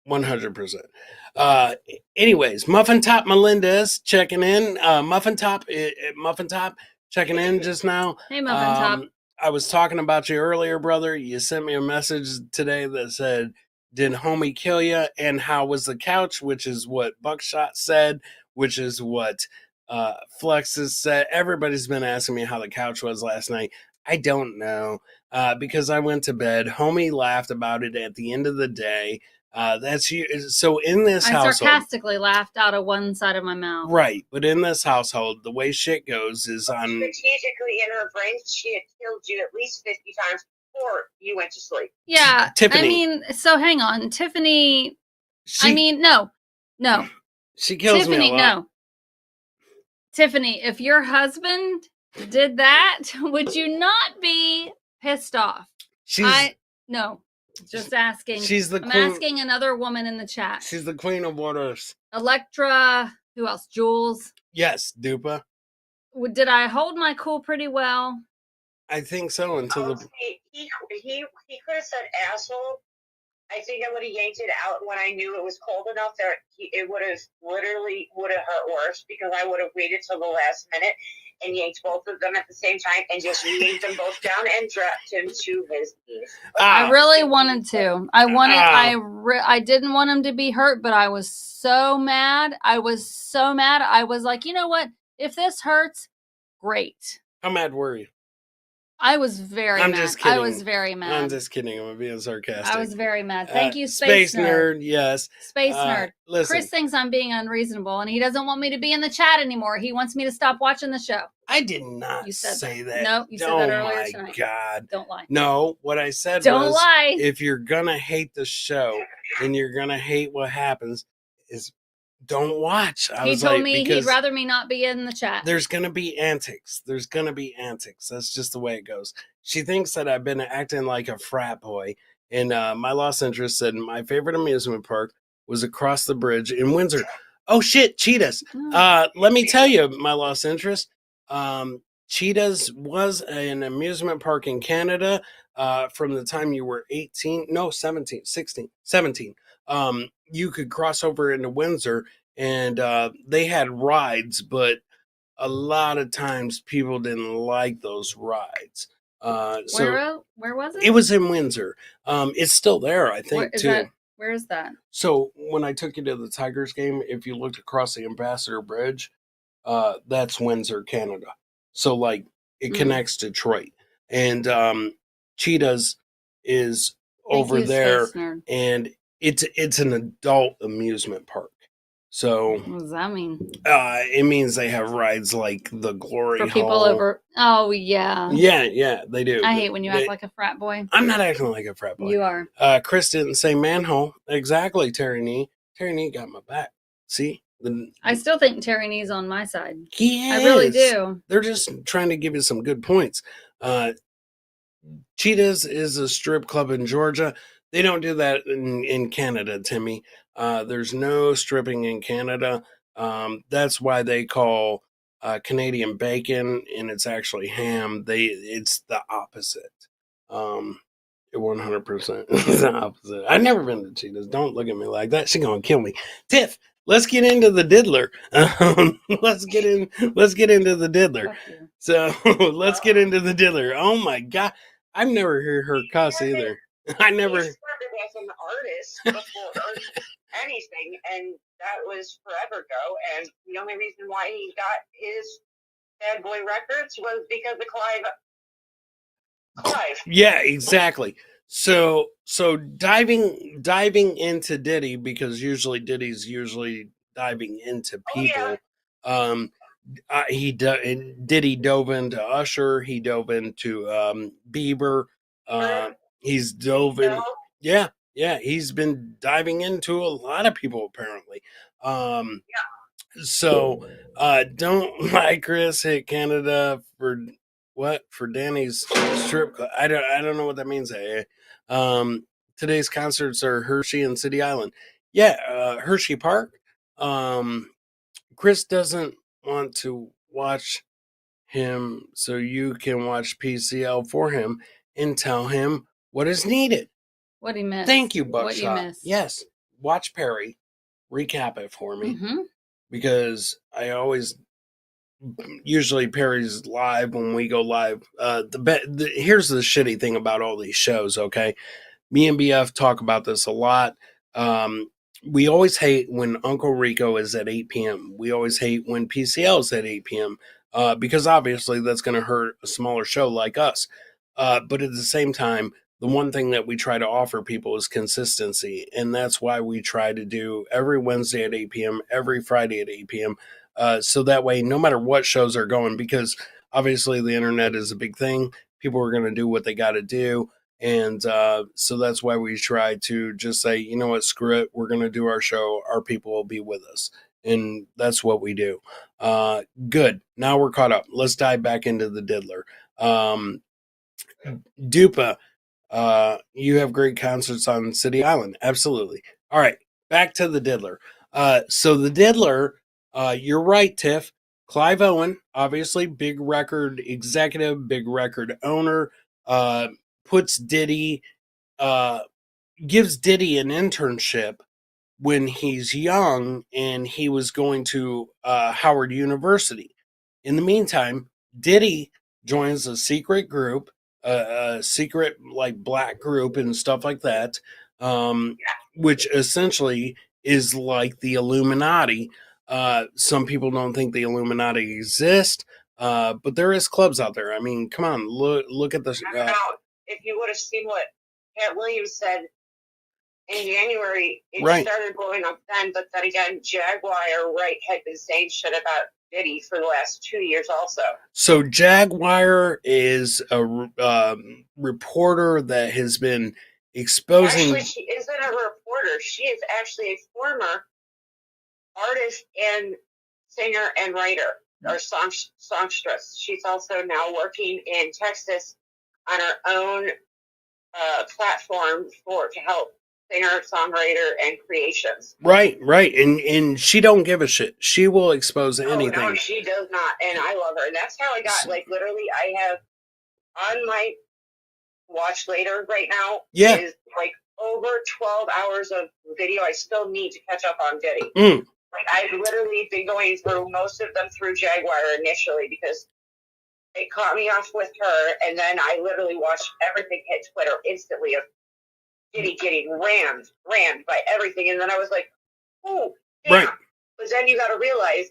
100%. Anyways, Muffin Top Melendez checking in. Muffin Top checking in just now. Hey, Muffin Top. I was talking about you earlier, brother. You sent me a message today that said, "Did Homey kill you? And how was the couch?" Which is what Buckshot said, which is what Flex has said. Everybody's been asking me how the couch was last night. I don't know, because I went to bed. Homey laughed about it at the end of the day. That's you. So in this household, I sarcastically laughed out of one side of my mouth. Right, but in this household, the way shit goes is on strategically in her brain. She had killed you at least 50 times before you went to sleep. Yeah, Tiffany. I mean, so hang on, Tiffany. No. She kills Tiffany, me a lot. No. Tiffany, if your husband did that, would you not be pissed off? No. Just asking. I'm asking another woman in the chat. She's the queen of waters. Electra. Who else? Jules. Yes, Dupa. Did I hold my cool pretty well? I think so. Until he could have said asshole, I think I would have yanked it out when I knew it was cold enough that it would have hurt worse, because I would have waited till the last minute and yanked both of them at the same time and just yanked them both down and dropped him to his knees. I really wanted to. I didn't want him to be hurt, but I was so mad. I was like, you know what? If this hurts, great. How mad were you? I was very mad. Just kidding. I was very mad. I'm just kidding. I'm being sarcastic. I was very mad. Thank you, Space Nerd. Yes. Space Nerd. Listen. Chris thinks I'm being unreasonable, and he doesn't want me to be in the chat anymore. He wants me to stop watching the show. I did not say that. No, you said that earlier tonight. Oh, my God. Don't lie. No, what I said Don't lie. If you're going to hate the show and you're going to hate what happens, is don't watch. He told me he'd rather me not be in the chat. There's going to be antics. That's just the way it goes. She thinks that I've been acting like a frat boy. And my lost interest said my favorite amusement park was across the bridge in Windsor. Oh, shit, Cheetahs. Let me tell you, my lost interest. Cheetahs was an amusement park in Canada from the time you were 17. You could cross over into Windsor, and they had rides, but a lot of times people didn't like those rides. Where was it? It was in Windsor. It's still there, I think, too. Where is that? So when I took you to the Tigers game, if you looked across the Ambassador Bridge, that's Windsor, Canada. So like it connects Detroit, and Cheetahs is over there, and it's an adult amusement park. So what does that mean? It means they have rides like the Glory for people Hall. over. Oh yeah. Yeah, they do. I hate when you act like a frat boy. I'm not acting like a frat boy. You are. Chris didn't say manhole. Exactly, Terry Nee. Terry Nee got my back. See? I still think Terry Nee's on my side. He is. I really do. They're just trying to give you some good points. Cheetahs is a strip club in Georgia. They don't do that in Canada, Timmy. There's no stripping in Canada. That's why they call Canadian bacon, and it's actually ham. It's the opposite. 100%. It's the opposite. I've never been to Cheetahs. Don't look at me like that. She's gonna kill me. Tiff, let's get into the diddler. Let's get into the diddler. So let's get into the diddler. Oh my God, I've never heard her cuss either. I never. He started as an artist before anything, and that was forever ago. And the only reason why he got his Bad Boy Records was because of Clive. Yeah, exactly. So diving into Diddy, because usually Diddy's diving into people. Oh, yeah. Diddy dove into Usher. He dove into Bieber. He's dove in. Yeah. He's been diving into a lot of people apparently. So don't like Chris hit Canada for what? For Danny's strip club. I don't know what that means. Today's concerts are Hershey and City Island. Yeah, Hershey Park. Chris doesn't want to watch him, so you can watch PCL for him and tell him what is needed. What he missed. Thank you, Buckshot. What you missed. Yes, watch Perry. Recap it for me. Mm-hmm. Because I usually Perry's live when we go live. Here's the shitty thing about all these shows, okay? Me and BF talk about this a lot. We always hate when Uncle Rico is at 8 p.m. We always hate when PCL is at 8 p.m. Because obviously that's going to hurt a smaller show like us. But at the same time, the one thing that we try to offer people is consistency. And that's why we try to do every Wednesday at 8 p.m., every Friday at 8 p.m. So that way, no matter what shows are going, because obviously the internet is a big thing. People are going to do what they got to do. And so that's why we try to just say, you know what, screw it. We're going to do our show. Our people will be with us. And that's what we do. Good. Now we're caught up. Let's dive back into the diddler. Dupa. You have great concerts on City Island. Absolutely. All right. Back to the diddler. So the diddler, you're right, Tiff. Clive Owen, obviously big record executive, big record owner, puts Diddy gives Diddy an internship when he's young, and he was going to Howard University. In the meantime, Diddy joins a secret group, a secret like black group and stuff like that, which essentially is like the Illuminati. Some people don't think the Illuminati exist, but there is clubs out there. I mean, come on, look at this. I don't know if you would have seen what Pat Williams said in January. It Right. started blowing up then, but then again, Jaguar Wright had been saying shit about Diddy for the last 2 years also. So Jaguar is a reporter that has been exposing. Actually, she isn't a reporter. She is actually a former artist and singer and writer, or songstress. She's also now working in Texas on her own platform to help singer, songwriter, and creations. Right, and she don't give a shit. She will expose anything. No, she does not, and I love her. And that's how I got, like, literally, I have on my watch later right now is like over 12 hours of video I still need to catch up on Diddy. Like, I've literally been going through most of them through Jaguar initially because it caught me off with her, and then I literally watched everything hit Twitter instantly of Diddy getting rammed by everything, and then I was like, oh, damn. Right. But then you got to realize,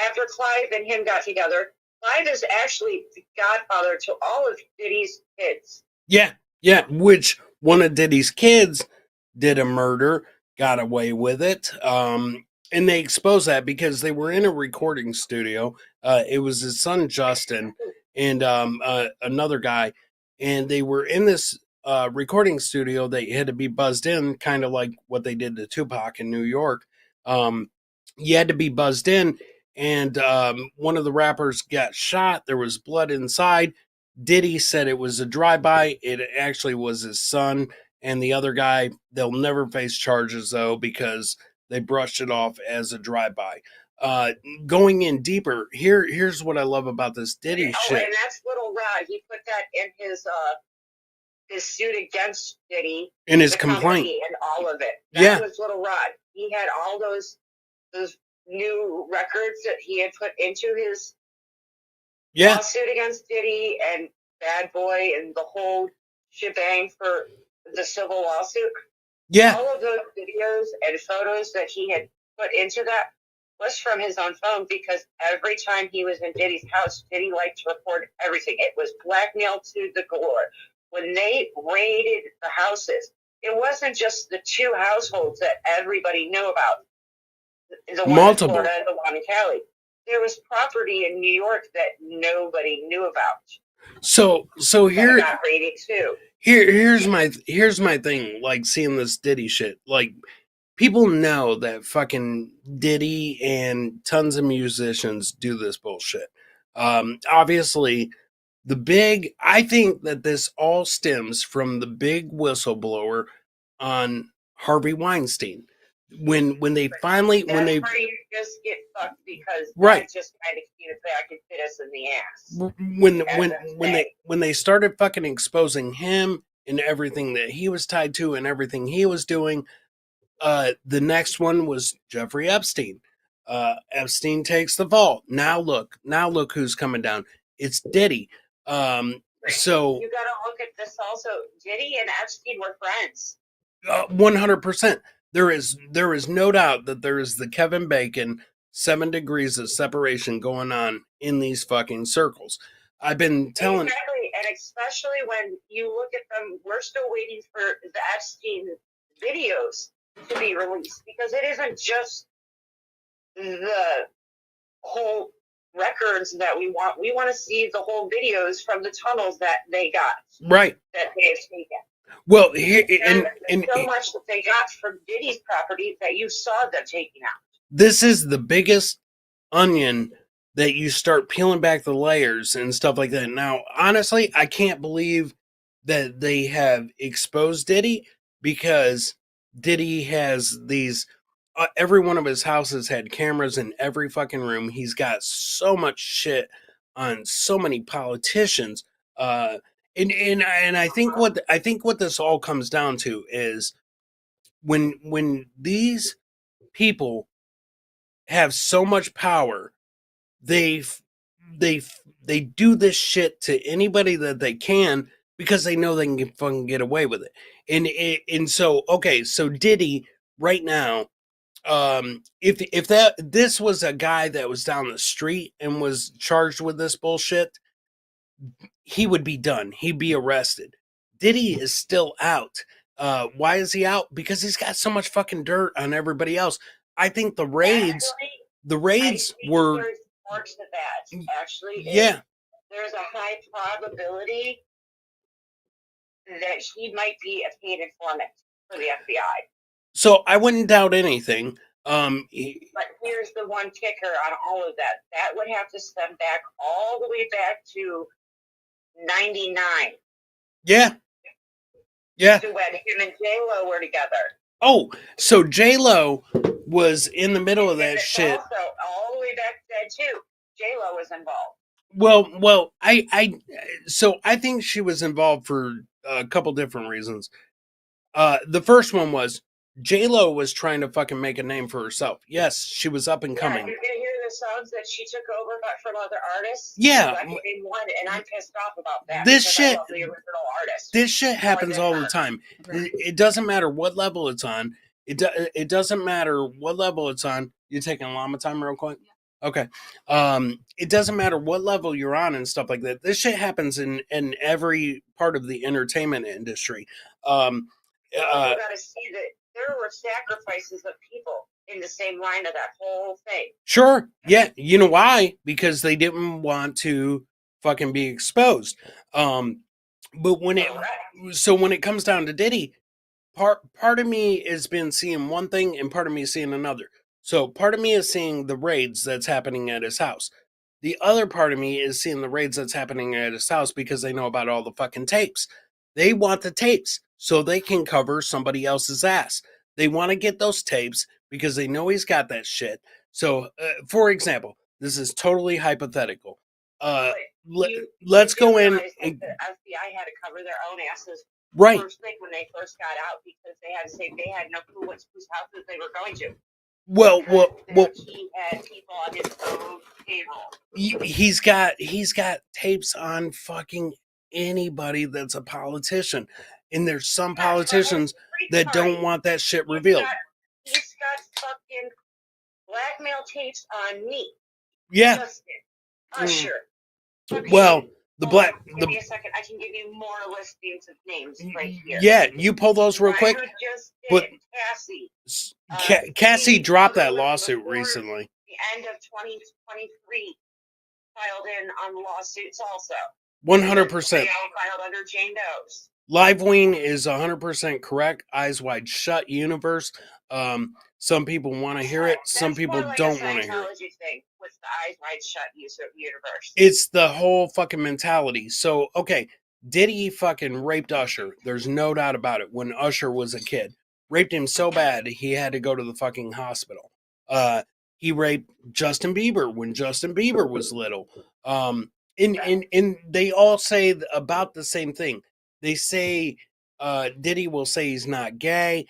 after Clive and him got together, Clive is actually the godfather to all of Diddy's kids. Yeah, which one of Diddy's kids did a murder, got away with it, and they exposed that because they were in a recording studio. It was his son, Justin, and another guy, and they were in this recording studio. They had to be buzzed in, kind of like what they did to Tupac in New York. You had to be buzzed in, and one of the rappers got shot. There was blood inside. Diddy said it was a drive-by. It actually was his son, and the other guy, they'll never face charges, though, because they brushed it off as a drive-by. Going in deeper, here's what I love about this Diddy shit. And that's Little Rod. He put that in his suit against Diddy, in his complaint, and all of it. That was Little Rod. He had all those new records that he had put into his lawsuit against Diddy and Bad Boy and the whole shebang for the civil lawsuit. Yeah. All of those videos and photos that he had put into that was from his own phone, because every time he was in Diddy's house, Diddy liked to record everything. It was blackmail to the galore. When they raided the houses, it wasn't just the two households that everybody knew about. The one in Florida and the one in Cali. There was property in New York that nobody knew about. So here got raided too. Here's my thing, like seeing this Diddy shit. Like, people know that fucking Diddy and tons of musicians do this bullshit. Obviously, I think that this all stems from the big whistleblower on Harvey Weinstein. When they finally where you just get fucked because that just kind of came back and bit us in the ass. When they started fucking exposing him and everything that he was tied to and everything he was doing, the next one was Jeffrey Epstein. Epstein takes the vault. Now look who's coming down. It's Diddy. So you gotta look at this also. Diddy and Epstein were friends. 100%. There is no doubt that there is the Kevin Bacon 7 degrees of separation going on in these fucking circles. I've been telling. Exactly, and especially when you look at them, we're still waiting for the Epstein videos to be released, because it isn't just the whole records that we want. We want to see the whole videos from the tunnels that they got. Right. That they have taken. Well, and so much that they got from Diddy's property that you saw them taking out. This is the biggest onion that you start peeling back the layers and stuff like that. Now, honestly, I can't believe that they have exposed Diddy, because Diddy has these. Every one of his houses had cameras in every fucking room. He's got so much shit on so many politicians. And I think what this all comes down to is when these people have so much power, they they they do this shit to anybody that they can because they know they can fucking get away with it. And so okay, so Diddy right now, if that this was a guy that was down the street and was charged with this bullshit, he would be done. He'd be arrested. Diddy is still out. Why is he out? Because he's got so much fucking dirt on everybody else. I think the raids were there's more to that. Actually, yeah. There's a high probability that he might be a paid informant for the FBI. So I wouldn't doubt anything. But here's the one kicker on all of that. That would have to stem back all the way back to 99. Yeah. Yeah. To when him and J-Lo were together. Oh, so J-Lo was in the middle of that shit. Also, all the way back then too, J-Lo was involved. Well, I think she was involved for a couple different reasons. The first one was J-Lo was trying to fucking make a name for herself. Yes, she was up and coming. You're gonna hear the songs that she took over from other artists. Yeah, and I'm pissed off about that. This shit, I love the original artist. This shit happens all the time. It doesn't matter what level it's on. It doesn't matter what level it's on. You taking llama time real quick? Okay. It doesn't matter what level you're on and stuff like that. This shit happens in every part of the entertainment industry. You gotta see that there were sacrifices of people in the same line of that whole thing. Sure. Yeah. You know why? Because they didn't want to fucking be exposed. But when it comes down to Diddy, part of me has been seeing one thing and part of me is seeing another. So part of me is seeing the raids that's happening at his house. The other part of me is seeing the raids that's happening at his house because they know about all the fucking tapes. They want the tapes so they can cover somebody else's ass. They want to get those tapes because they know he's got that shit. So, for example, this is totally hypothetical. Let's go in. The FBI had to cover their own asses right first thing when they first got out because they had to say they had no clue whose houses they were going to. Well, he had people on his own payroll. He's got tapes on fucking anybody that's a politician, and there's some politicians that don't want that shit revealed. He's got fucking blackmail tapes on me. Yeah. Justin, Usher. Well, give me a second. I can give you more listings of names right here. Yeah, you pull those real quick. But Cassie. Cassie dropped that lawsuit recently. The end of 2023 filed in on lawsuits also. 100%. They all filed under Jane Doe's. Live Wing is 100% correct. Eyes Wide Shut universe. Some people want to hear it. Some people don't want to hear it. Thing with the Eyes Wide Shut universe. It's the whole fucking mentality. So, okay, Diddy fucking raped Usher. There's no doubt about it. When Usher was a kid, raped him so bad he had to go to the fucking hospital. He raped Justin Bieber when Justin Bieber was little. And they all say about the same thing. They say Diddy will say he's not gay.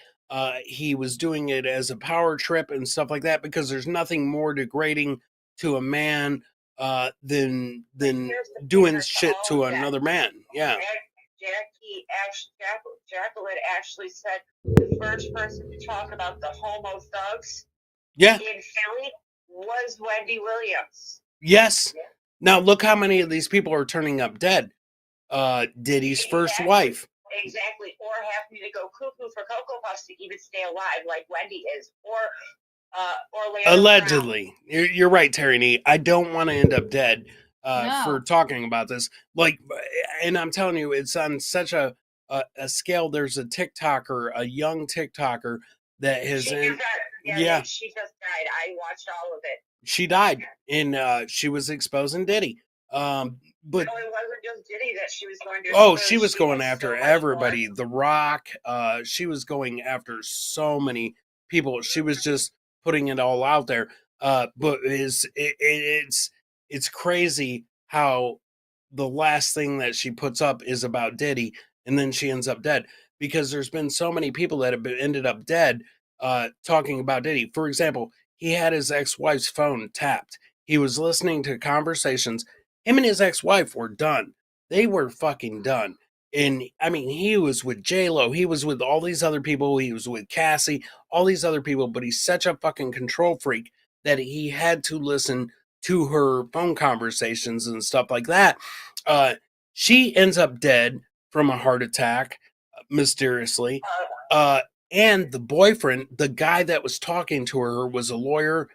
He was doing it as a power trip and stuff like that because there's nothing more degrading to a man than doing shit to another man. Yeah. Jacqueline actually said the first person to talk about the homo thugs in Philly was Wendy Williams. Yes. Now look how many of these people are turning up dead. Diddy's first wife. Exactly. Or having to go cuckoo for Cocoa Puffs to even stay alive like Wendy is. Or allegedly. You're right, Terry Nee. I don't want to end up dead for talking about this. Like, and I'm telling you, it's on such a scale. There's a TikToker, a young TikToker that has... she just died. I watched all of it. She died, and she was exposing Diddy. But no, it wasn't just Diddy that she was going to. Oh, she was going after everybody. The Rock. She was going after so many people. She was just putting it all out there. But it's crazy how the last thing that she puts up is about Diddy, and then she ends up dead. Because there's been so many people that have ended up dead talking about Diddy. For example, he had his ex-wife's phone tapped. He was listening to conversations. Him and his ex-wife were done. They were fucking done. And I mean, he was with J-Lo. He was with all these other people. He was with Cassie, all these other people. But he's such a fucking control freak that he had to listen to her phone conversations and stuff like that. She ends up dead from a heart attack, mysteriously. And the boyfriend, the guy that was talking to her, was a lawyer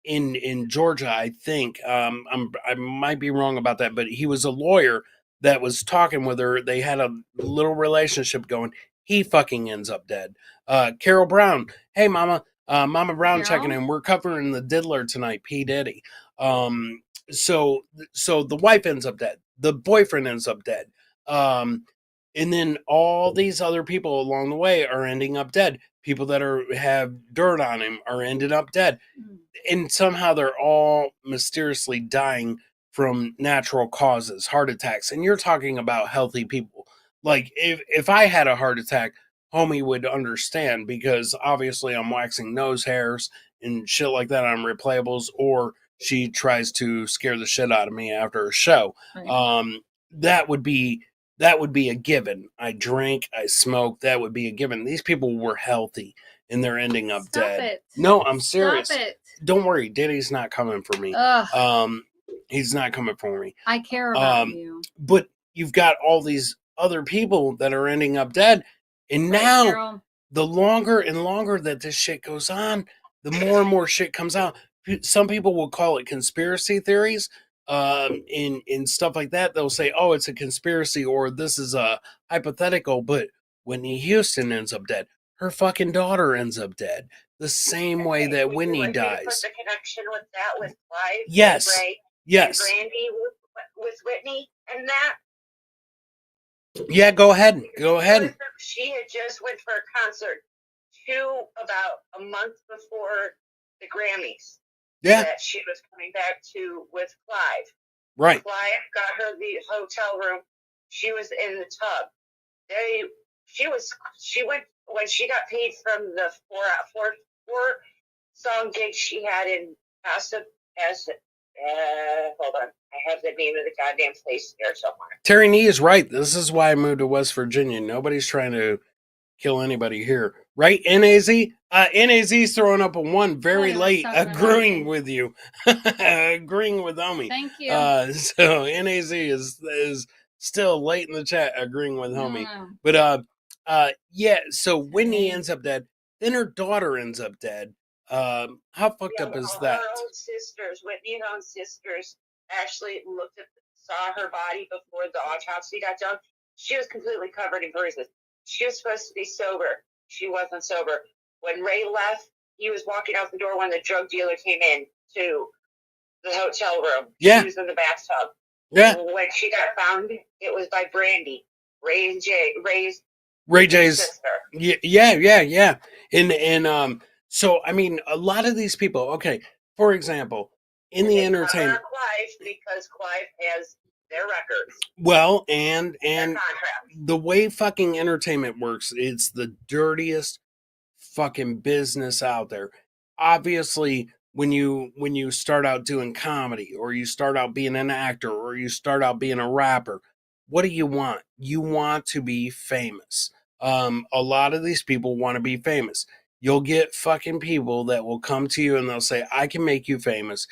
in Georgia, I think. I might be wrong about that, but he was a lawyer that was talking with her. They had a little relationship going. He fucking ends up dead. Carol Brown, hey mama, Mama Brown checking in. We're covering the diddler tonight, P Diddy. So the wife ends up dead. The boyfriend ends up dead. And then all these other people along the way are ending up dead. People that have dirt on him are ended up dead. And somehow they're all mysteriously dying from natural causes, heart attacks. And you're talking about healthy people. Like if I had a heart attack, Homey would understand, because obviously I'm waxing nose hairs and shit like that on replayables, or she tries to scare the shit out of me after a show. Right. That would be a given. I drink, I smoke, that would be a given. These people were healthy and they're ending up dead. No, I'm serious. Stop it. Don't worry, Diddy's not coming for me. He's not coming for me. I care about you. But you've got all these other people that are ending up dead. And now, Carol, the longer and longer that this shit goes on, the more and more shit comes out. Some people will call it conspiracy theories. In stuff like that, they'll say, oh, it's a conspiracy, or this is a hypothetical. But Whitney Houston ends up dead. Her fucking daughter ends up dead. The same way that Whitney dies. Put the connection with that, with Clive? Yes. And Ray, yes. And Brandy with Whitney and that? Yeah, go ahead. Go ahead. She had just went for a concert about a month before the Grammys. Yeah. That she was coming back to with Clive. Right. Clive got her the hotel room. She was in the tub. She went when she got paid from the four song gig she had in hold on. I have the name of the goddamn place here somewhere. Terry Nee is right. This is why I moved to West Virginia. Nobody's trying to kill anybody here. Right, NAZ? NAZ's throwing up a 1 very late, agreeing with you. Agreeing with Homey. Thank you. So NAZ is still late in the chat agreeing with Homey. But yeah, so Whitney ends up dead. Then her daughter ends up dead. How fucked up is that? Her own sisters, Whitney's own sisters, actually saw her body before the autopsy got done. She was completely covered in bruises. She was supposed to be sober. She wasn't sober. When Ray left, he was walking out the door when the drug dealer came in to the hotel room. Yeah. She was in the bathtub. Yeah. When she got found, it was by Brandy, Ray J's sister. Yeah. And so I mean, a lot of these people. Okay, for example, in the entertainment, Clive, because Clive has their records. Well, and the way fucking entertainment works, it's the dirtiest fucking business out there. Obviously, when you start out doing comedy, or you start out being an actor, or you start out being a rapper, what do you want? You want to be famous. A lot of these people want to be famous. You'll get fucking people that will come to you and they'll say, I can make you famous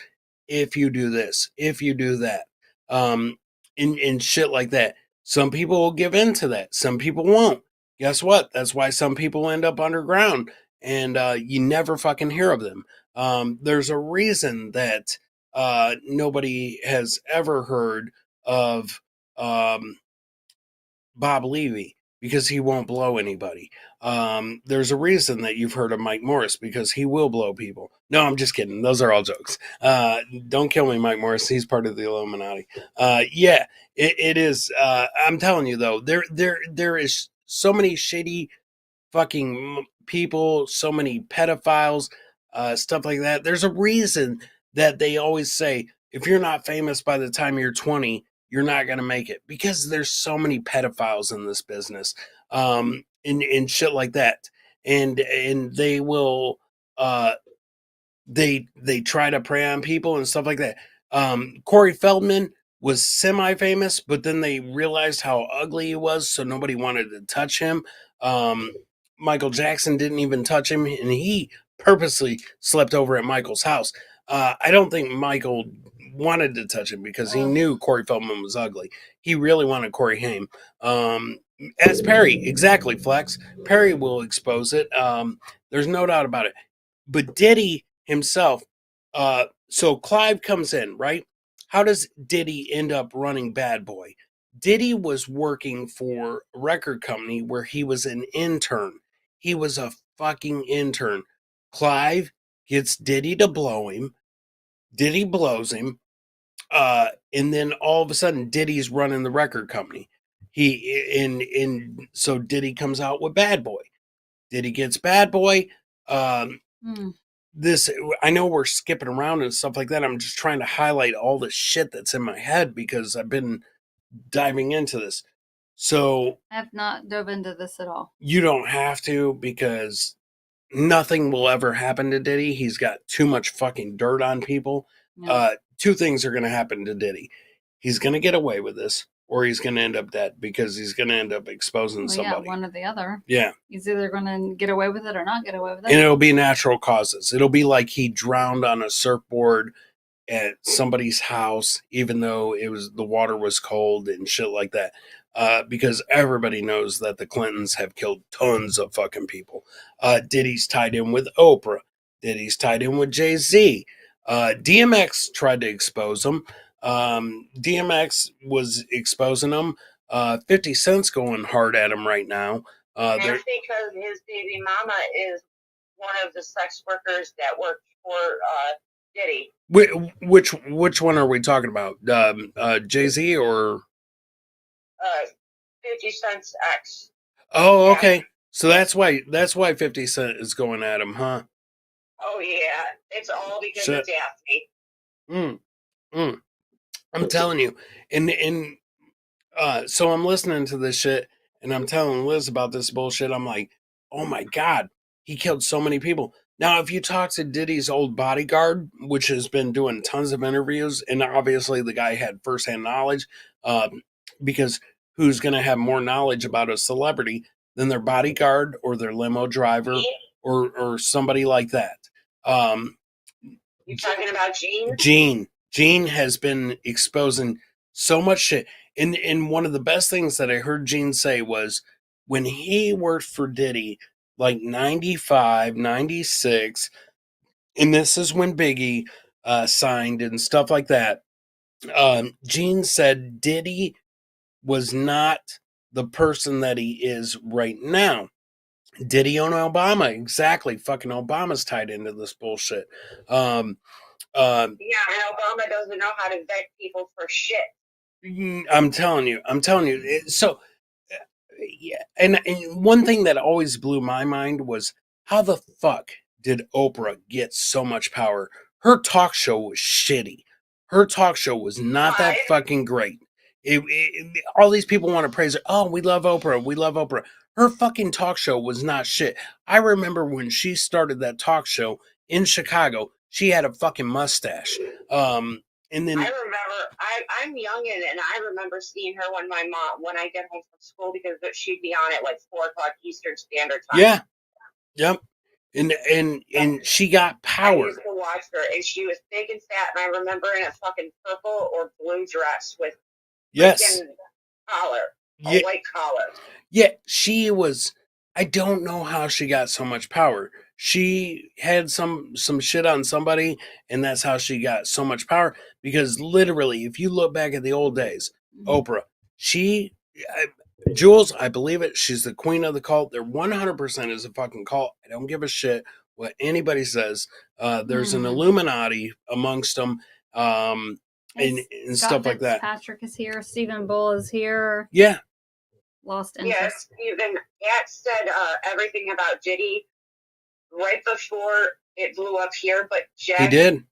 if you do this, if you do that. And shit like that. Some people will give in to that. Some people won't. Guess what? That's why some people end up underground and you never fucking hear of them. There's a reason that nobody has ever heard of Bob Levy, because he won't blow anybody. There's a reason that you've heard of Mike Morris, because he will blow people. No, I'm just kidding. Those are all jokes. Don't kill me, Mike Morris. He's part of the Illuminati. Yeah, it is. I'm telling you though, there is so many shady fucking people, so many pedophiles, stuff like that. There's a reason that they always say, if you're not famous by the time you're 20, you're not going to make it, because there's so many pedophiles in this business, and shit like that. And they will, they try to prey on people and stuff like that. Corey Feldman was semi-famous, but then they realized how ugly he was, so nobody wanted to touch him. Michael Jackson didn't even touch him, and he purposely slept over at Michael's house. I don't think Michael wanted to touch him because he knew Corey Feldman was ugly. He really wanted Corey Haim. As Perry, exactly, Flex. Perry will expose it. There's no doubt about it. But Diddy himself, so Clive comes in, right? How does Diddy end up running Bad Boy? Diddy was working for a record company where he was an intern. He was a fucking intern. Clive gets Diddy to blow him. Diddy blows him. And then all of a sudden, Diddy's running the record company. So Diddy comes out with Bad Boy. Diddy gets Bad Boy. This, I know we're skipping around and stuff like that. I'm just trying to highlight all the shit that's in my head because I've been diving into this. So I have not dove into this at all. You don't have to, because nothing will ever happen to Diddy. He's got too much fucking dirt on people. No. Two things are going to happen to Diddy. He's going to get away with this, or he's going to end up dead, because he's going to end up exposing somebody. Yeah, one or the other. Yeah. He's either going to get away with it or not get away with it. And it'll be natural causes. It'll be like he drowned on a surfboard at somebody's house, even though the water was cold and shit like that. Because everybody knows that the Clintons have killed tons of fucking people. Diddy's tied in with Oprah. Diddy's tied in with Jay-Z. DMX tried to expose him. DMX was exposing him. 50 Cent's going hard at him right now. That's because his baby mama is one of the sex workers that worked for Diddy. Which one are we talking about? Jay-Z or 50 Cent's ex? Oh, okay. Yeah. So that's why 50 Cent is going at him, huh? Oh yeah, it's all because of Daphne. I'm telling you, and so I'm listening to this shit, and I'm telling Liz about this bullshit. I'm like, oh my god, he killed so many people. Now, if you talk to Diddy's old bodyguard, which has been doing tons of interviews, and obviously the guy had firsthand knowledge, because who's going to have more knowledge about a celebrity than their bodyguard or their limo driver or somebody like that? You talking about Gene? Gene has been exposing so much shit. And one of the best things that I heard Gene say was when he worked for Diddy, like 95, 96, and this is when Biggie signed and stuff like that. Gene said Diddy was not the person that he is right now. Diddy on Obama, exactly. Fucking Obama's tied into this bullshit. Yeah, and Obama doesn't know how to vet people for shit. I'm telling you. So, yeah, and one thing that always blew my mind was how the fuck did Oprah get so much power? Her talk show was shitty. Her talk show was not that fucking great. All these people want to praise her. Oh, we love Oprah. We love Oprah. Her fucking talk show was not shit. I remember when she started that talk show in Chicago, she had a fucking mustache. And then I remember, I'm young and I remember seeing her when I get home from school, because she'd be on at like 4 o'clock Eastern Standard Time. Yeah. Yep. And she got power. I used to watch her, and she was big and fat, and I remember in a fucking purple or blue dress with collar, a white collar. Yeah, she was. I don't know how she got so much power. She had some shit on somebody, and that's how she got so much power. Because literally, if you look back at the old days, Oprah, Jules, I believe it. She's the queen of the cult. They're 100% is a fucking cult. I don't give a shit what anybody says. There's an Illuminati amongst them, and stuff like that. Patrick is here. Stephen Bull is here. Yeah. Lost interest. Yes, Stephen Cat said everything about Diddy right before it blew up here, but he did.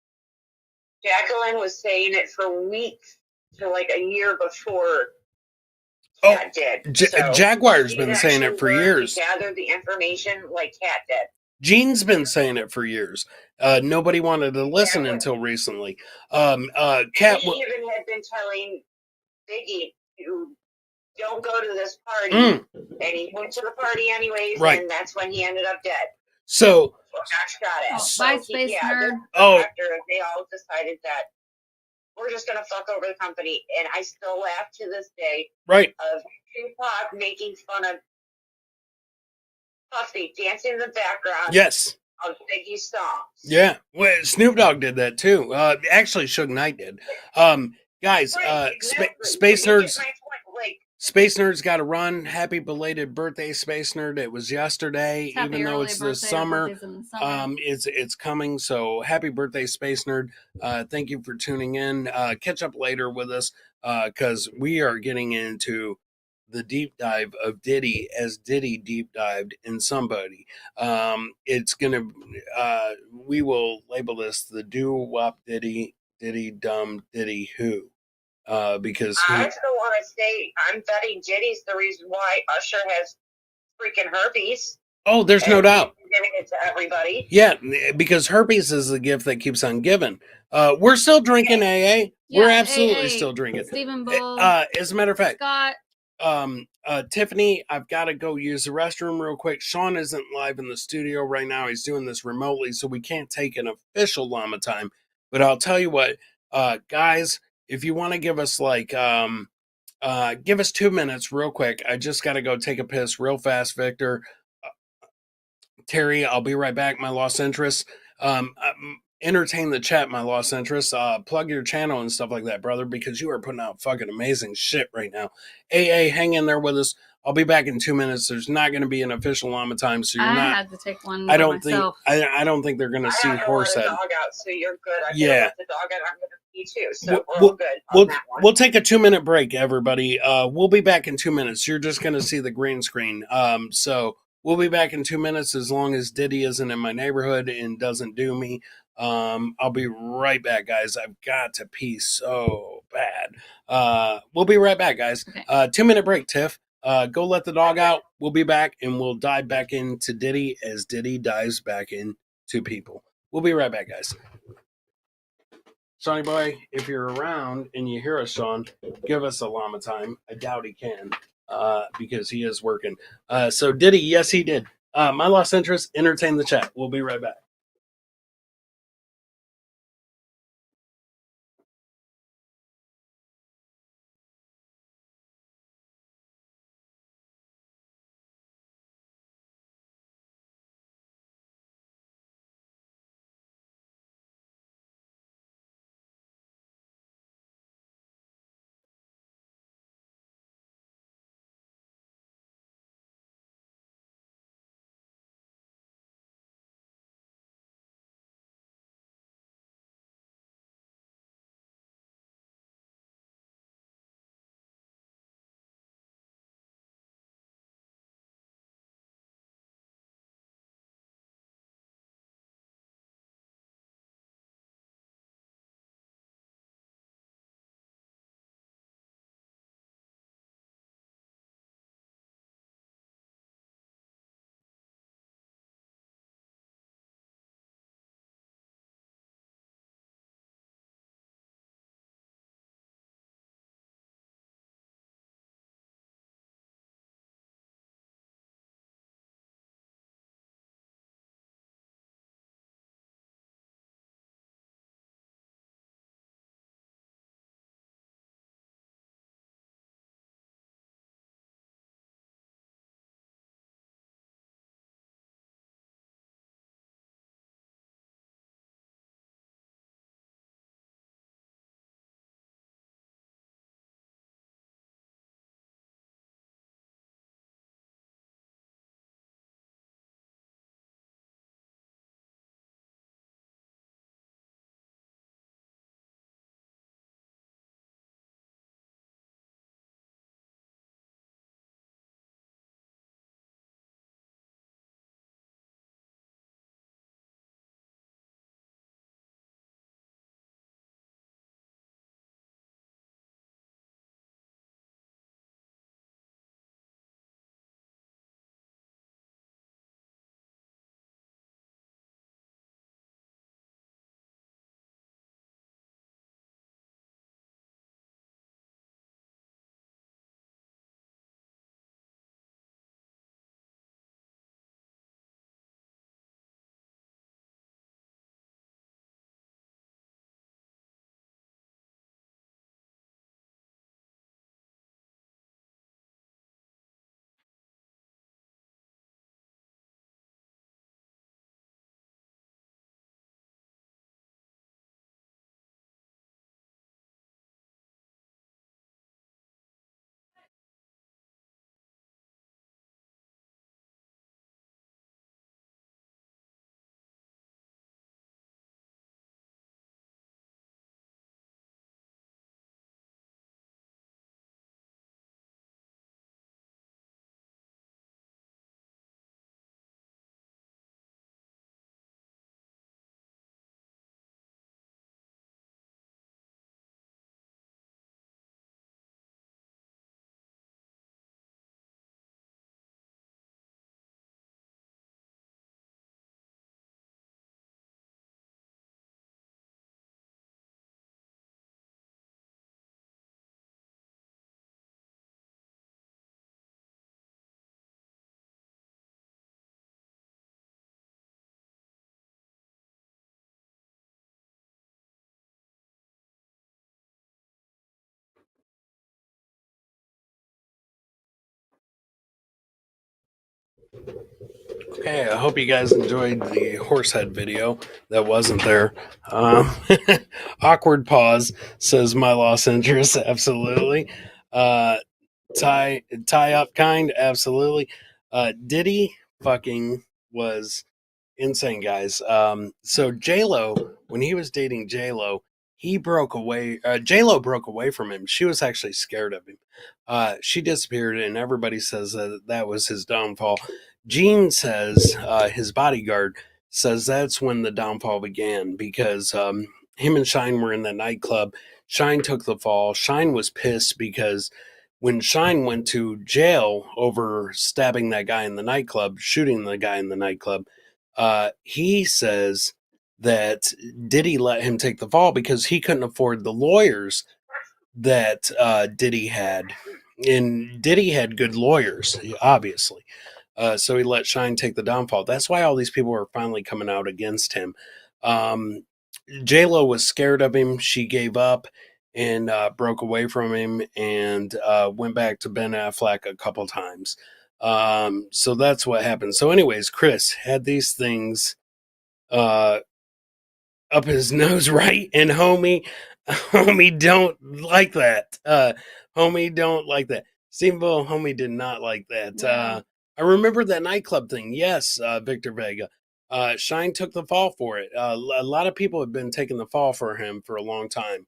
Jacqueline was saying it for weeks to like a year before Cat did. So Jaguar's been saying it for years. To gather the information like Cat did. Gene's been saying it for years. Nobody wanted to listen until recently. Cat he even had been telling Biggie to don't go to this party, and he went to the party anyways, and that's when he ended up dead. So Ash got it. Bye, Space Nerd. After they all decided that we're just gonna fuck over the company, and I still laugh to this day. Right. Of Tupac making fun of Puffy dancing in the background. Yes. Of Biggie's songs. Yeah. Well, Snoop Dogg did that too. Actually, Suge Knight did. Guys, Space Nerds. Space Nerds got to run. Happy belated birthday, Space Nerd. It was yesterday, even though it's the summer. It's coming. So happy birthday, Space Nerd. Thank you for tuning in. Catch up later with us because we are getting into the deep dive of Diddy as Diddy deep dived in somebody. It's gonna we will label this the doo-wop Diddy dumb Diddy who. Because I still want to say I'm betting Diddy's the reason why Usher has freaking herpes. Oh, there's no doubt. Giving it to everybody. Yeah, because herpes is the gift that keeps on giving. We're still drinking AA. Yeah, we're absolutely AA, still drinking. Stephen Bull. As a matter of fact, Scott. Tiffany, I've got to go use the restroom real quick. Sean isn't live in the studio right now. He's doing this remotely, so we can't take an official llama time. But I'll tell you what, guys, if you want to give us give us 2 minutes real quick. I just got to go take a piss real fast, Victor. Terry, I'll be right back. My lost interest. Entertain the chat, my lost interest. Plug your channel and stuff like that, brother, because you are putting out fucking amazing shit right now. AA, hang in there with us. I'll be back in 2 minutes. There's not going to be an official llama time, so you're not. I had to take one. I don't think they're going to see Horsehead. Dog out, so you're good. I yeah. The dog out. I'm going to pee too, so we're all good. We'll take a 2 minute break, everybody. We'll be back in 2 minutes. You're just going to see the green screen. So we'll be back in 2 minutes as long as Diddy isn't in my neighborhood and doesn't do me. I'll be right back, guys. I've got to pee so bad. We'll be right back, guys. Okay. 2 minute break, Tiff. Go let the dog out. We'll be back, and we'll dive back into Diddy as Diddy dives back into people. We'll be right back, guys. Sonny boy, if you're around and you hear us, Sean, give us a llama time. I doubt he can because he is working. So Diddy, yes, he did. My lost interest, entertain the chat. We'll be right back. Okay, I hope you guys enjoyed the horsehead video that wasn't there. Um, Awkward pause says my lost interest. Absolutely. Uh, tie up kind. Absolutely. Diddy fucking was insane, guys. So J Lo, when he was dating J Lo, he broke away. J Lo broke away from him. She was actually scared of him. She disappeared, and everybody says that that was his downfall. Gene says his bodyguard says that's when the downfall began because him and Shine were in the nightclub. Shine took the fall. Shine was pissed because when Shine went to jail over stabbing that guy in the nightclub, shooting the guy in the nightclub, he says that Diddy let him take the fall because he couldn't afford the lawyers that Diddy had. And Diddy had good lawyers, obviously. So he let Shine take the downfall. That's why all these people are finally coming out against him. J-Lo was scared of him. She gave up and broke away from him and went back to Ben Affleck a couple times. So that's what happened. So anyways, Chris had these things uh, up his nose, right? And homie don't like that. Homie don't like that. Steamboat homie did not like that. I remember that nightclub thing. Yes, Victor Vega. Shine took the fall for it. A lot of people have been taking the fall for him for a long time.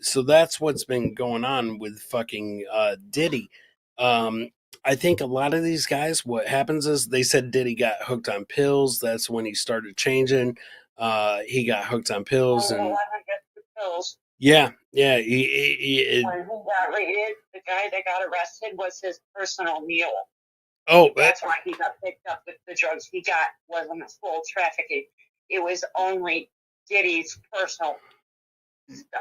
So that's what's been going on with fucking Diddy. I think a lot of these guys, what happens is they said Diddy got hooked on pills. That's when he started changing. He got hooked on pills, and pills. yeah. When who got raided, the guy that got arrested was his personal mule. Oh, that's why he got picked up with the drugs he got wasn't a full trafficking. It was only Diddy's personal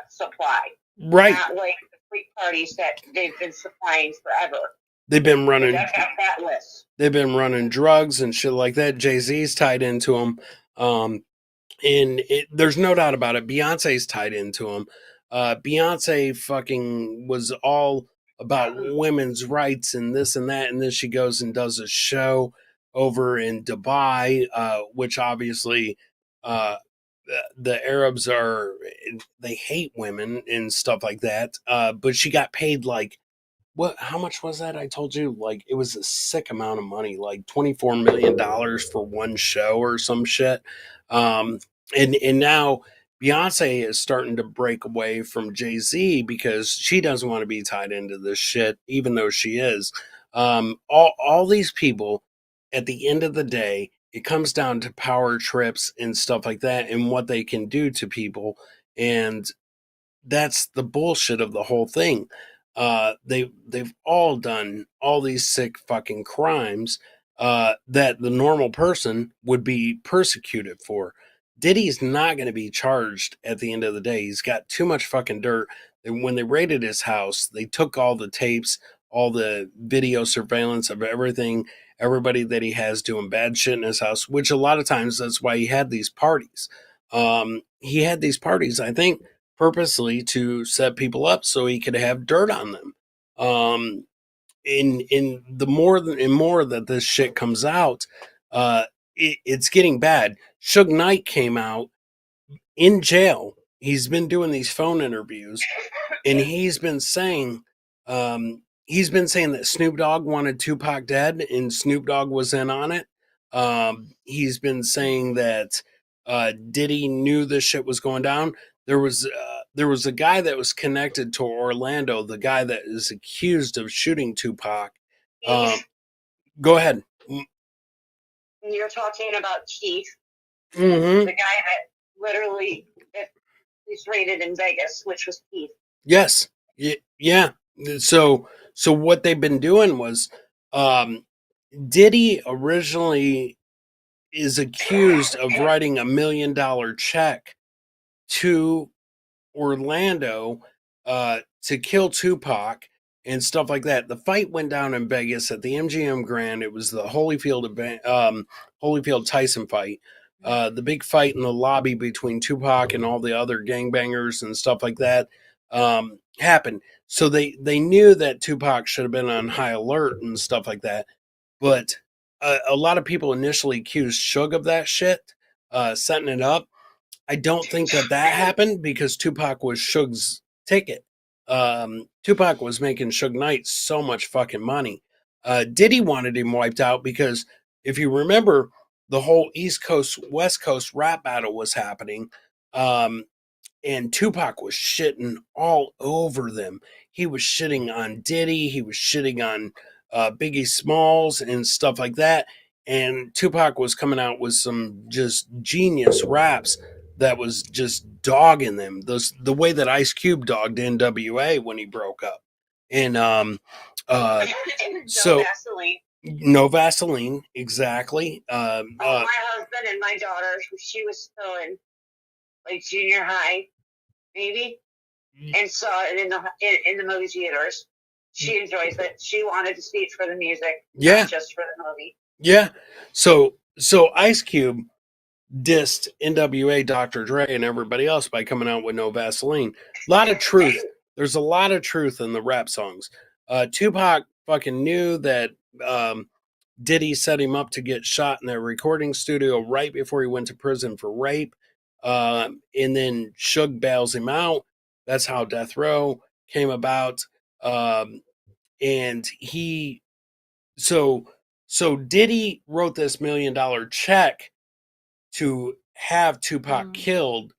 supply, right? Not like the freak parties that they've been supplying forever. They've been running that list. They've been running drugs and shit like that. Jay-Z's tied into them. And there's no doubt about it. Beyonce's tied into him. Beyonce fucking was all about women's rights and this and that. And then she goes and does a show over in Dubai, which obviously the Arabs they hate women and stuff like that. But she got paid like, how much was that? I told you, like, it was a sick amount of money, like $24 million for one show or some shit. And now Beyonce is starting to break away from Jay-Z because she doesn't want to be tied into this shit, even though she is. All these people, at the end of the day, it comes down to power trips and stuff like that and what they can do to people. And that's the bullshit of the whole thing. They've all done all these sick fucking crimes that the normal person would be persecuted for. Diddy's not going to be charged at the end of the day. He's got too much fucking dirt. And when they raided his house, they took all the tapes, all the video surveillance of everything, everybody that he has doing bad shit in his house, which a lot of times that's why he had these parties. He had these parties, I think, purposely to set people up so he could have dirt on them. In the more that this shit comes out, it's getting bad. Suge Knight came out in jail. He's been doing these phone interviews, and he's been saying that Snoop Dogg wanted Tupac dead, and Snoop Dogg was in on it. He's been saying that Diddy knew this shit was going down. There was a guy that was connected to Orlando, the guy that is accused of shooting Tupac. Go ahead. You're talking about Keith, Mm-hmm. the guy that literally is raided in Vegas, which was Keith. Yes. Yeah. So what they've been doing was, Diddy originally is accused of writing $1 million check to Orlando to kill Tupac and stuff like that. The fight went down in Vegas at the MGM Grand. It was the Holyfield Tyson fight. The big fight in the lobby between Tupac and all the other gangbangers and stuff like that happened. So they knew that Tupac should have been on high alert and stuff like that. But a lot of people initially accused Suge of that shit, setting it up. I don't think that happened because Tupac was Suge's ticket. Tupac was making Suge Knight so much fucking money. Diddy wanted him wiped out because if you remember, the whole East Coast, West Coast rap battle was happening. And Tupac was shitting all over them. He was shitting on Diddy. He was shitting on Biggie Smalls and stuff like that. And Tupac was coming out with some just genius raps that was just dogging them. The way that Ice Cube dogged NWA when he broke up. And so Vaseline. no Vaseline, exactly. My husband and my daughter, she was still in like junior high, maybe, and saw it in the movie theaters. She enjoys it. She wanted to see it for the music, not just for the movie. Yeah. So Ice Cube dissed NWA, Dr. Dre, and everybody else by coming out with No Vaseline. A lot of truth. There's a lot of truth in the rap songs. Tupac fucking knew that Diddy set him up to get shot in their recording studio right before he went to prison for rape. And then Suge bails him out. That's how Death Row came about. And he, so Diddy wrote this $1 million check to have Tupac killed.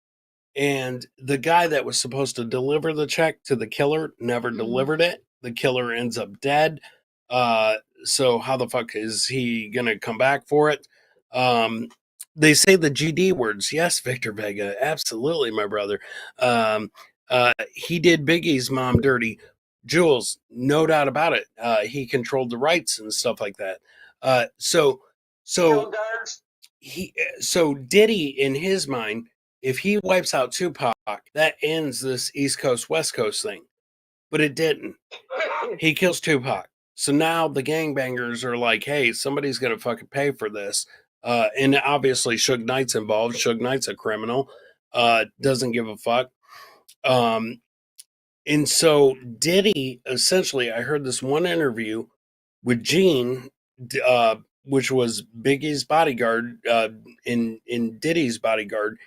And the guy that was supposed to deliver the check to the killer never delivered it. The killer ends up dead. So how the fuck is he gonna come back for it? They say the GD words. Yes, Victor Vega, absolutely, my brother. He did Biggie's mom dirty. Jules, no doubt about it. He controlled the rights and stuff like that. So Diddy, in his mind, if he wipes out Tupac, that ends this East Coast, West Coast thing. But it didn't. He kills Tupac. So now the gangbangers are like, hey, somebody's going to fucking pay for this. And obviously Suge Knight's involved. Suge Knight's a criminal. Doesn't give a fuck. And so Diddy, essentially, I heard this one interview with Gene, which was Biggie's bodyguard, in Diddy's bodyguard.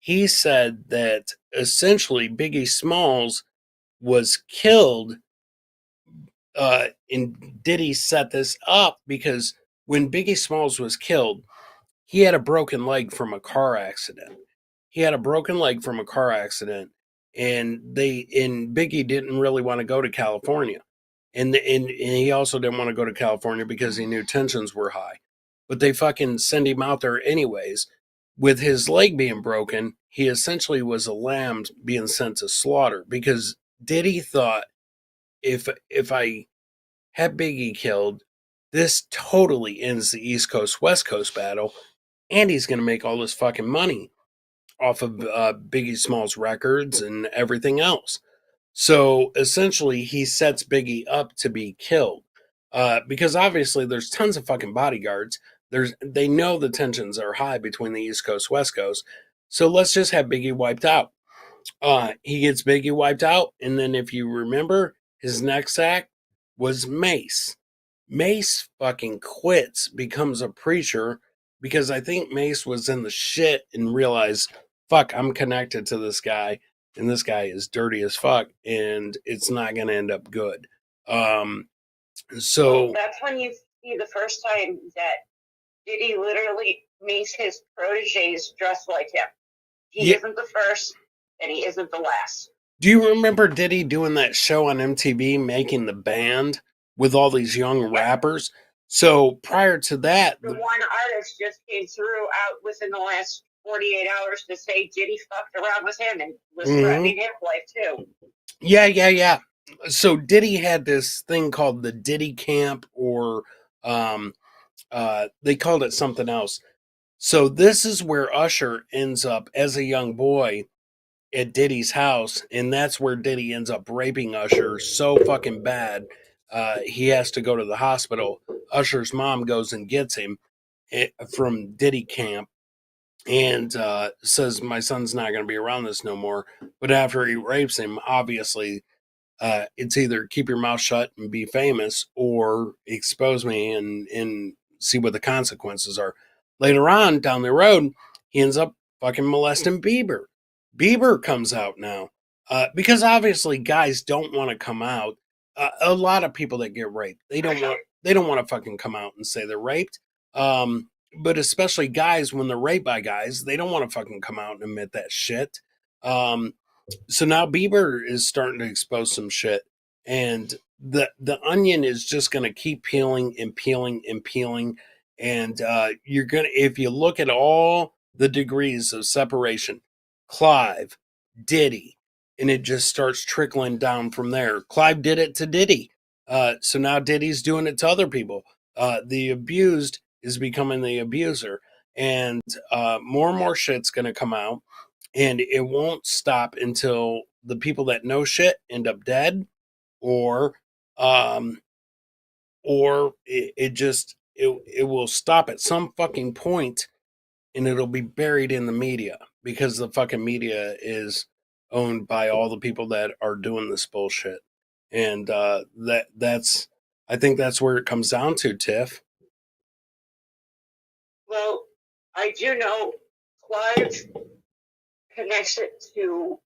He said that essentially Biggie Smalls was killed, and Diddy set this up because when Biggie Smalls was killed, he had a broken leg from a car accident. And Biggie didn't really want to go to California. And he also didn't want to go to California because he knew tensions were high. But they fucking send him out there anyways. With his leg being broken, he essentially was a lamb being sent to slaughter because Diddy thought, if I have Biggie killed, this totally ends the East Coast, West Coast battle, and he's going to make all this fucking money off of Biggie Smalls records and everything else. So essentially, he sets Biggie up to be killed because obviously there's tons of fucking bodyguards. They know the tensions are high between the East Coast, West Coast. So let's just have Biggie wiped out. He gets Biggie wiped out, and then if you remember, his next act was Mace. Mace fucking quits, becomes a preacher, because I think Mace was in the shit and realized, fuck, I'm connected to this guy, and this guy is dirty as fuck, and it's not going to end up good. So that's when you see the first time that Diddy literally makes his proteges dress like him. He isn't the first, and he isn't the last. Do you remember Diddy doing that show on MTV, making the band with all these young rappers? So prior to that, the one artist just came through out within the last 48 hours to say Diddy fucked around with him and was threatening his life too. Yeah. So Diddy had this thing called the Diddy Camp, or they called it something else. So this is where Usher ends up as a young boy at Diddy's house, and that's where Diddy ends up raping Usher so fucking bad he has to go to the hospital. Usher's mom goes and gets him from Diddy Camp and says, my son's not going to be around this no more. But after he rapes him, obviously it's either keep your mouth shut and be famous or expose me and see what the consequences are. Later on, down the road, he ends up fucking molesting Bieber. Bieber comes out now. Because obviously guys don't want to come out. A lot of people that get raped, they don't want to fucking come out and say they're raped. But especially guys, when they're raped by guys, they don't want to fucking come out and admit that shit. So now Bieber is starting to expose some shit, and the onion is just going to keep peeling and peeling and peeling. And you're gonna, if you look at all the degrees of separation, Clive, Diddy, and it just starts trickling down from there. Clive did it to Diddy, so now Diddy's doing it to other people. The abused is becoming the abuser, and more and more shit's going to come out, and it won't stop until the people that know shit end up dead, or it will stop at some fucking point, and it'll be buried in the media, because the fucking media is owned by all the people that are doing this bullshit. And that's I think that's where it comes down to, Tiff. Well, I do know Clive connects it to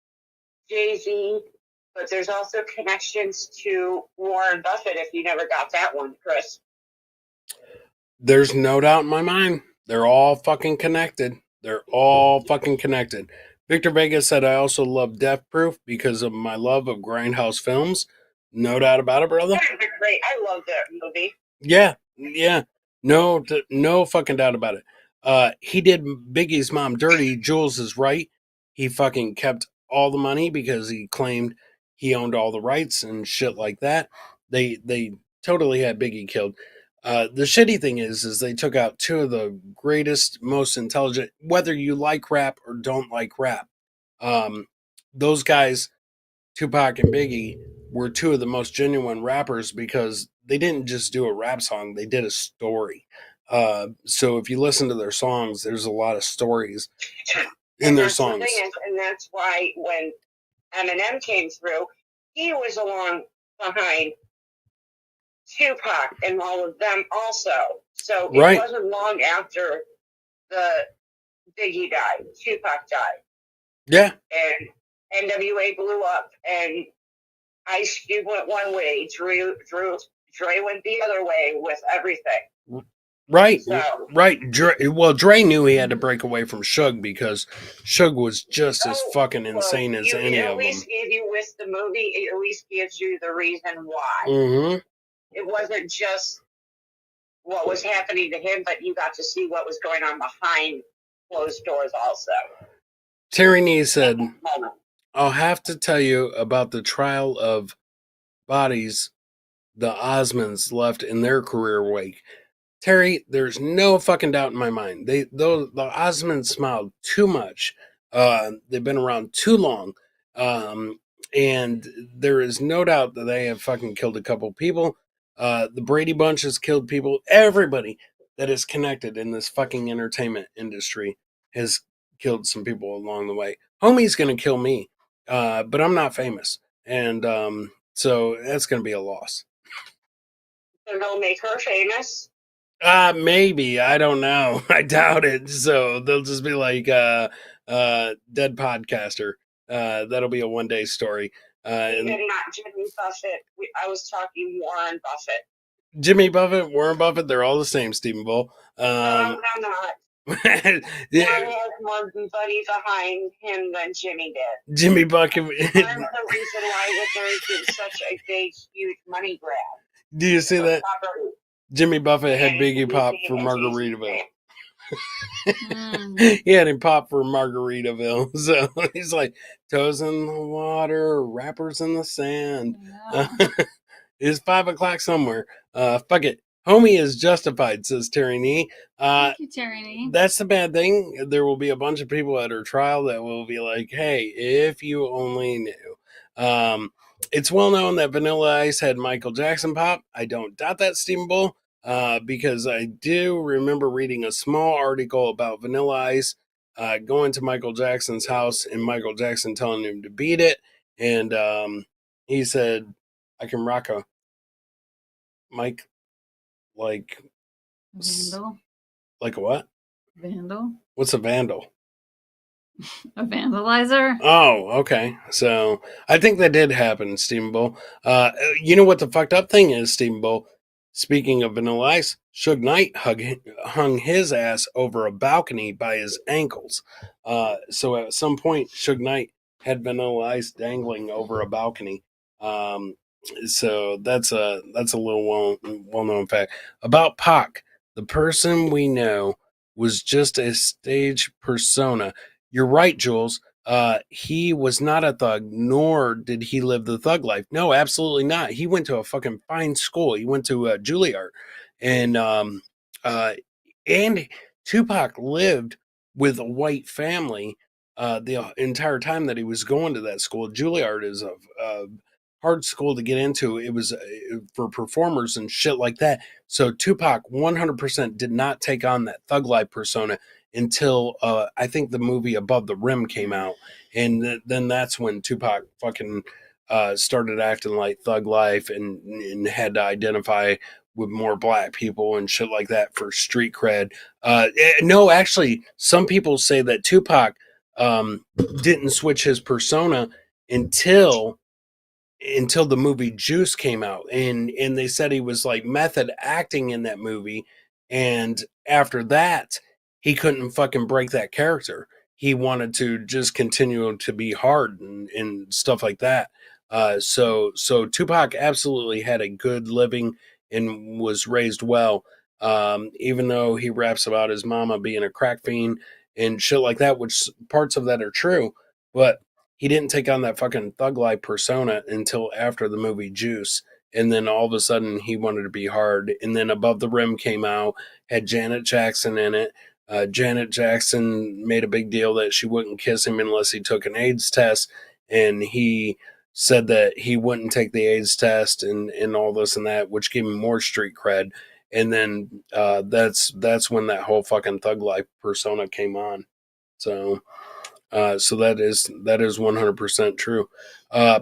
Jay-Z, but there's also connections to Warren Buffett, if you never got that one, Chris. There's no doubt in my mind. They're all fucking connected. They're all fucking connected. Victor Vega said, I also love Death Proof because of my love of grindhouse films. No doubt about it, brother. Great. I love that movie. Yeah. No fucking doubt about it. He did Biggie's mom dirty. Jules is right. He fucking kept all the money because he claimed he owned all the rights and shit like that. They totally had Biggie killed. The shitty thing is they took out two of the greatest, most intelligent, whether you like rap or don't like rap. Those guys, Tupac and Biggie, were two of the most genuine rappers because they didn't just do a rap song, they did a story. So if you listen to their songs, there's a lot of stories in their songs. The thing is, and that's why when Eminem came through, he was along behind Tupac and all of them also. So it wasn't long after the Biggie died, Tupac died. Yeah. And NWA blew up, and Ice Cube went one way, Dre went the other way with everything. Right, so, right. Dre knew he had to break away from Suge because Suge was just as fucking insane as any of them. At least gave you with the movie, it at least gives you the reason why. Mm-hmm. It wasn't just what was happening to him, but you got to see what was going on behind closed doors also. Terry Nee said, I'll have to tell you about the trial of bodies the Osmonds left in their career wake. Terry, there's no fucking doubt in my mind. The Osmonds smiled too much. They've been around too long. And there is no doubt that they have fucking killed a couple people. The Brady Bunch has killed people. Everybody that is connected in this fucking entertainment industry has killed some people along the way. Homey's going to kill me, but I'm not famous. And so that's going to be a loss. So they'll make her famous? Maybe. I don't know. I doubt it. So they'll just be like, dead podcaster. That'll be a one-day story. And not Jimmy Buffett. I was talking Warren Buffett. Jimmy Buffett, Warren Buffett, they're all the same, Stephen Bull. No, not. Yeah. Warren has more money behind him than Jimmy did. Jimmy Buffett. Warren's the reason why there's been such a big, huge money grab. Do you see that? Property. Jimmy Buffett had Biggie pop for Margaritaville. He had him pop for Margaritaville. So he's like, toes in the water, rappers in the sand. Yeah. It's 5 o'clock somewhere. Fuck it. Homey is justified, says Terry Nee. Thank you, Terry Nee. That's the bad thing. There will be a bunch of people at her trial that will be like, hey, if you only knew. It's well known that Vanilla Ice had Michael Jackson pop. I don't doubt that, Stephen Bull, because I do remember reading a small article about Vanilla Ice going to Michael Jackson's house and Michael Jackson telling him to beat it. And he said, I can rock a mic like Vandal. Like a what? Vandal. What's a vandal? A vandalizer. Oh, okay. So I think that did happen, Stephen Bull. You know what the fucked up thing is, Stephen Bull? Speaking of Vanilla Ice, Suge Knight hung his ass over a balcony by his ankles. So at some point, Suge Knight had Vanilla Ice dangling over a balcony. Um, so that's a little well known fact about Pac. The person we know was just a stage persona. You're right, Jules. He was not a thug, nor did he live the thug life. No, absolutely not. He went to a fucking fine school. He went to Juilliard, and uh, and Tupac lived with a white family the entire time that he was going to that school. Juilliard is a hard school to get into. It was for performers and shit like that. So Tupac 100% did not take on that thug life persona until I think the movie Above the Rim came out, and then that's when Tupac fucking started acting like thug life and had to identify with more black people and shit like that for street cred. No, actually, some people say that Tupac didn't switch his persona until the movie Juice came out, and they said he was like method acting in that movie, and after that he couldn't fucking break that character. He wanted to just continue to be hard and stuff like that. So Tupac absolutely had a good living and was raised well. Even though he raps about his mama being a crack fiend and shit like that, which parts of that are true, but he didn't take on that fucking thug life persona until after the movie Juice. And then all of a sudden he wanted to be hard. And then Above the Rim came out, had Janet Jackson in it. Janet Jackson made a big deal that she wouldn't kiss him unless he took an AIDS test. And he said that he wouldn't take the AIDS test and all this and that, which gave him more street cred. And then that's when that whole fucking thug life persona came on. So that is 100% true.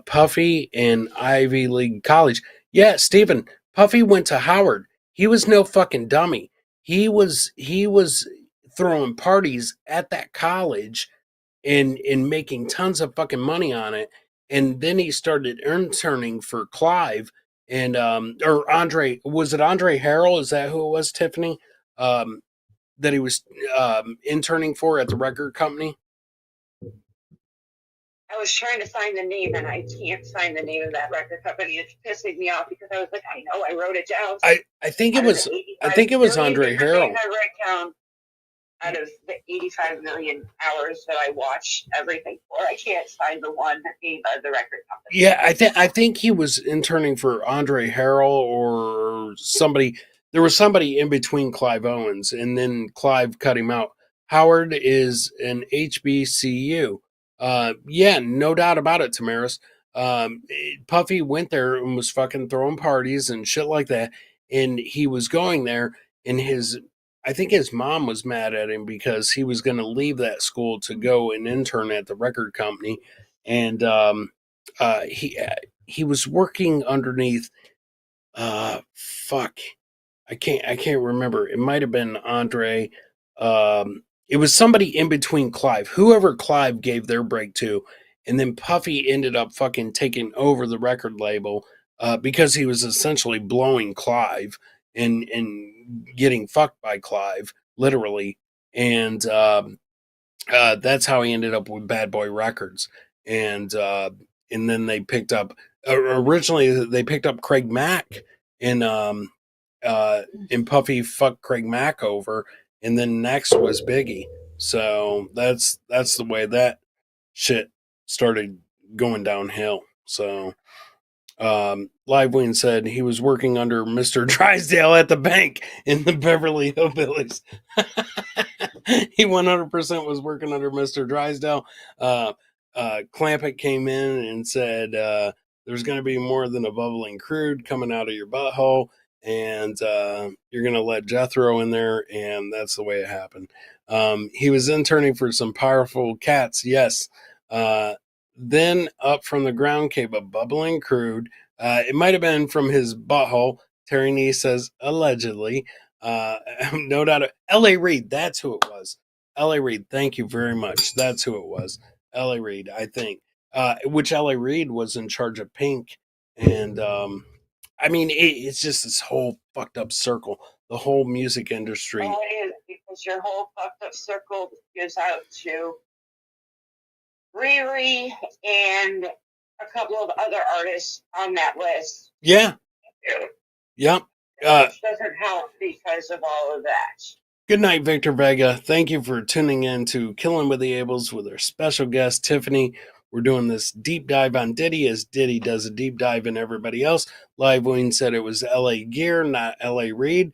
Puffy and Ivy League college. Yeah, Stephen, Puffy went to Howard. He was no fucking dummy. He was throwing parties at that college and making tons of fucking money on it. And then he started interning for Clive and or Andre. Was it Andre Harrell? Is that who it was, Tiffany? That he was interning for at the record company. I was trying to find the name and I can't find the name of that record company. It's pissing me off because I was like, I know I wrote it down. I think it was Andre Harrell. I write down out of the 85 million hours that I watched everything for. I can't find the one name of the record company. Yeah, I think he was interning for Andre Harrell or somebody. There was somebody in between Clive Owens, and then Clive cut him out. Howard is an HBCU. Yeah, no doubt about it, Tamaris. Puffy went there and was fucking throwing parties and shit like that, and he was going there, and I think his mom was mad at him because he was going to leave that school to go and intern at the record company, and he was working underneath. Fuck, I can't remember. It might have been Andre. It was somebody in between Clive, whoever Clive gave their break to, and then Puffy ended up fucking taking over the record label because he was essentially blowing Clive and getting fucked by Clive, literally, and that's how he ended up with Bad Boy Records, and then they picked up. Originally, they picked up Craig Mack, and Puffy fucked Craig Mack over, and then next was Biggie. So that's the way that shit started going downhill. So Livewing said he was working under Mr. Drysdale at the bank in the Beverly Hillbillies. He 100% was working under Mr. Drysdale. Clampett came in and said there's going to be more than a bubbling crude coming out of your butthole, and you're going to let Jethro in there, and that's the way it happened. He was interning for some powerful cats, yes. Then up from the ground came a bubbling crude. It might have been from his butthole. Terry Nee says, allegedly. No doubt. L.A. Reid, that's who it was. L.A. Reid, thank you very much. That's who it was. L.A. Reid, I think. Which L.A. Reid was in charge of Pink. And, I mean, it's just this whole fucked up circle. The whole music industry. Oh, it is, because your whole fucked up circle goes out to Riri and a couple of other artists on that list. Yeah. Yep. Which doesn't help because of all of that. Good night, Victor Vega. Thank you for tuning in to Killin with the Ables with our special guest, Tiffany. We're doing this deep dive on Diddy as Diddy does a deep dive in everybody else. Live Wing said it was L.A. Gear, not L.A. Reid.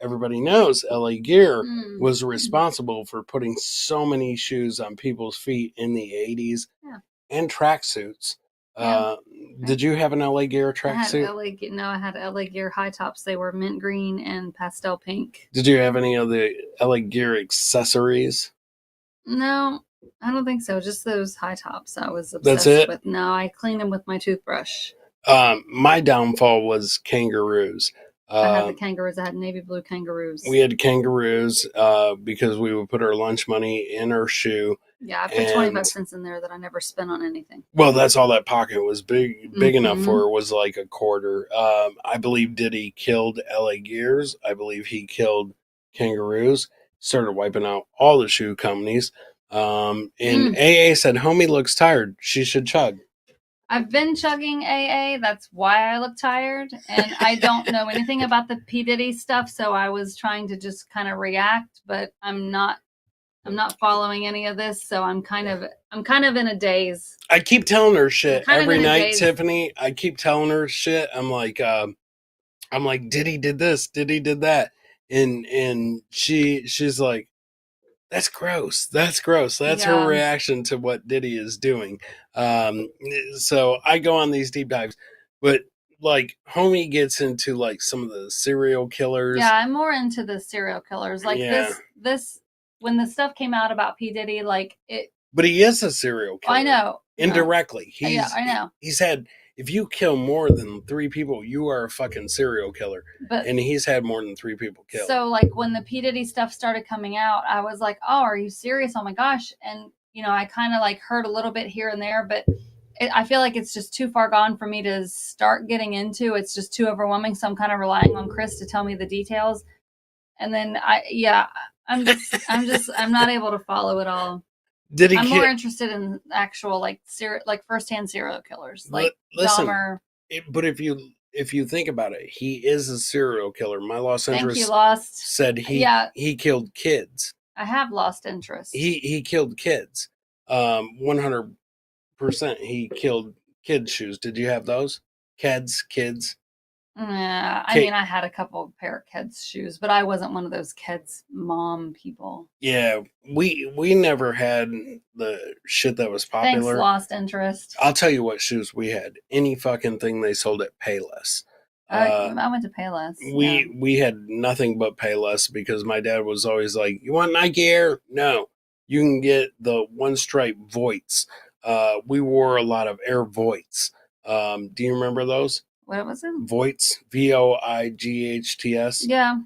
Everybody knows L.A. Gear was responsible for putting so many shoes on people's feet in the 80s and tracksuits. Did you have an LA Gear tracksuit? No, I had LA Gear high tops. They were mint green and pastel pink. Did you have any of the LA Gear accessories? No, I don't think so. Just those high tops. I was obsessed with. No, I cleaned them with my toothbrush. My downfall was kangaroos. I had the kangaroos. I had navy blue kangaroos. We had kangaroos because we would put our lunch money in our shoe. Yeah, I put 25 cents in there that I never spent on anything. Well, that's all that pocket was big enough for, was like a quarter. I believe Diddy killed LA Gears. I believe he killed kangaroos. Started wiping out all the shoe companies. And AA said, Homey looks tired. She should chug. I've been chugging AA. That's why I look tired. And I don't know anything about the P. Diddy stuff, so I was trying to just kind of react, but I'm not following any of this, so I'm kind of in a daze. I keep telling her shit every night, Tiffany. I keep telling her shit. I'm like, Diddy did this, Diddy did that. And she's like, that's gross. That's gross. That's her reaction to what Diddy is doing. So I go on these deep dives, but like Homey gets into like some of the serial killers. Yeah, I'm more into the serial killers. Like this when the stuff came out about P. Diddy, like it. But he is a serial killer. I know. Indirectly. I know. He's had, if you kill more than 3 people, you are a fucking serial killer. And he's had more than 3 people killed. So like when the P. Diddy stuff started coming out, I was like, oh, are you serious? Oh my gosh. And I kind of like heard a little bit here and there, but I feel like it's just too far gone for me to start getting into. It's just too overwhelming. So I'm kind of relying on Chris to tell me the details. And then I'm not able to follow it all. I'm more interested in actual like firsthand serial killers, like Dahmer. But if you think about it, he is a serial killer. My lost interest said he killed kids. I have lost interest. He killed kids. 100%. He killed kids' shoes. Did you have those? Kids. Yeah, I mean, I had a couple pair of Keds shoes, but I wasn't one of those Keds mom people. Yeah, we never had the shit that was popular. Thanks, lost interest. I'll tell you what shoes we had. Any fucking thing they sold at Payless. I went to Payless. We had nothing but Payless because my dad was always like, "You want Nike Air? No, you can get the one stripe Voits." We wore a lot of Air Voits. Do you remember those? What was it? Voits, Voights.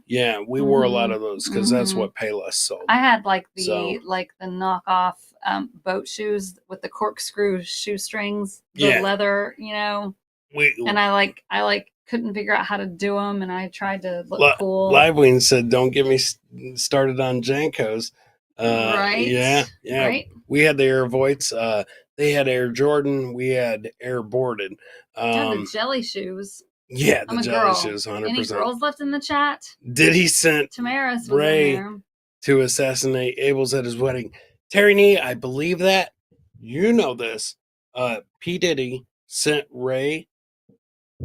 Yeah, we wore a lot of those because that's what Payless sold. I had like the knockoff boat shoes with the corkscrew shoestrings, the leather, and I couldn't figure out how to do them, and I tried to look cool. Livewing said, "Don't get me started on Jankos." Right? Yeah. Right? We had the Air Voights. They had Air Jordan. We had Air Boarded. The jelly shoes. Yeah, the jelly shoes, 100%. Any girls left in the chat? Did he send Tamaris was Ray in there to assassinate Abel's at his wedding? Terry Nee, I believe that. You know this. P. Diddy sent Ray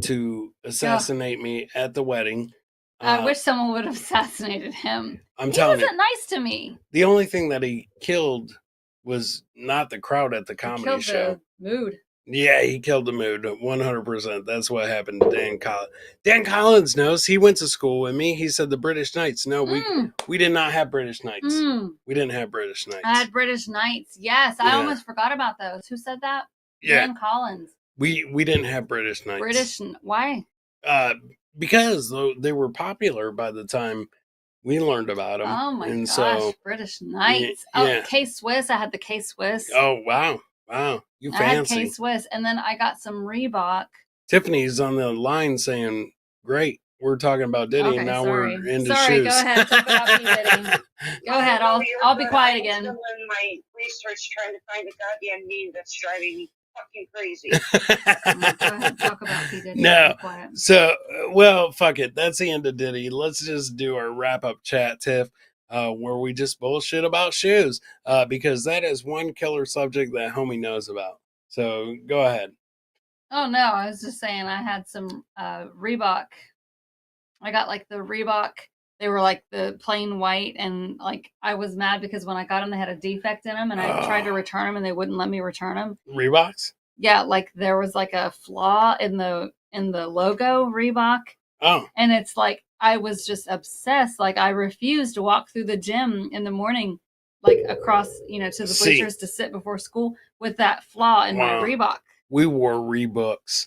to assassinate me at the wedding. I wish someone would have assassinated him. He wasn't nice to me. The only thing that he killed was not the crowd at the comedy show. The mood. Yeah, he killed the mood, 100%. That's what happened to Dan Collins. Dan Collins knows. He went to school with me. He said the British Knights. No, we did not have British Knights. We didn't have British Knights. I had British Knights. Yes, I almost forgot about those. Who said that? Yeah. Dan Collins. We didn't have British Knights. Why? because they were popular by the time we learned about them. Oh my and gosh, so, British Knights. Yeah. Oh, K-Swiss. I had the K-Swiss. Oh, wow. You I had fancy. K-Swiss. And then I got some Reebok. Tiffany's on the line saying, great, we're talking about Diddy, Okay, and now sorry. we're into Sorry, shoes. go ahead. Talk about P. Diddy. Go ahead. I'll be quiet again. I'm still in my research trying to find a goddamn meme that's driving me fucking crazy. Go ahead. Talk about P. Diddy. No. Be quiet. So, well, fuck it. That's the end of Diddy. Let's just do our wrap-up chat, Tiff, where we just bullshit about shoes, because that is one killer subject that Homey knows about. So, go ahead. Oh, no. I was just saying I had some Reebok. I got like the Reebok. They were like the plain white, and like I was mad because when I got them, they had a defect in them, and I tried to return them, and they wouldn't let me return them. Reeboks? Yeah, like there was like a flaw in the logo Reebok. Oh. And it's like I was just obsessed. Like I refused to walk through the gym in the morning, like across, to the bleachers to sit before school with that flaw in my Reebok. We wore Reeboks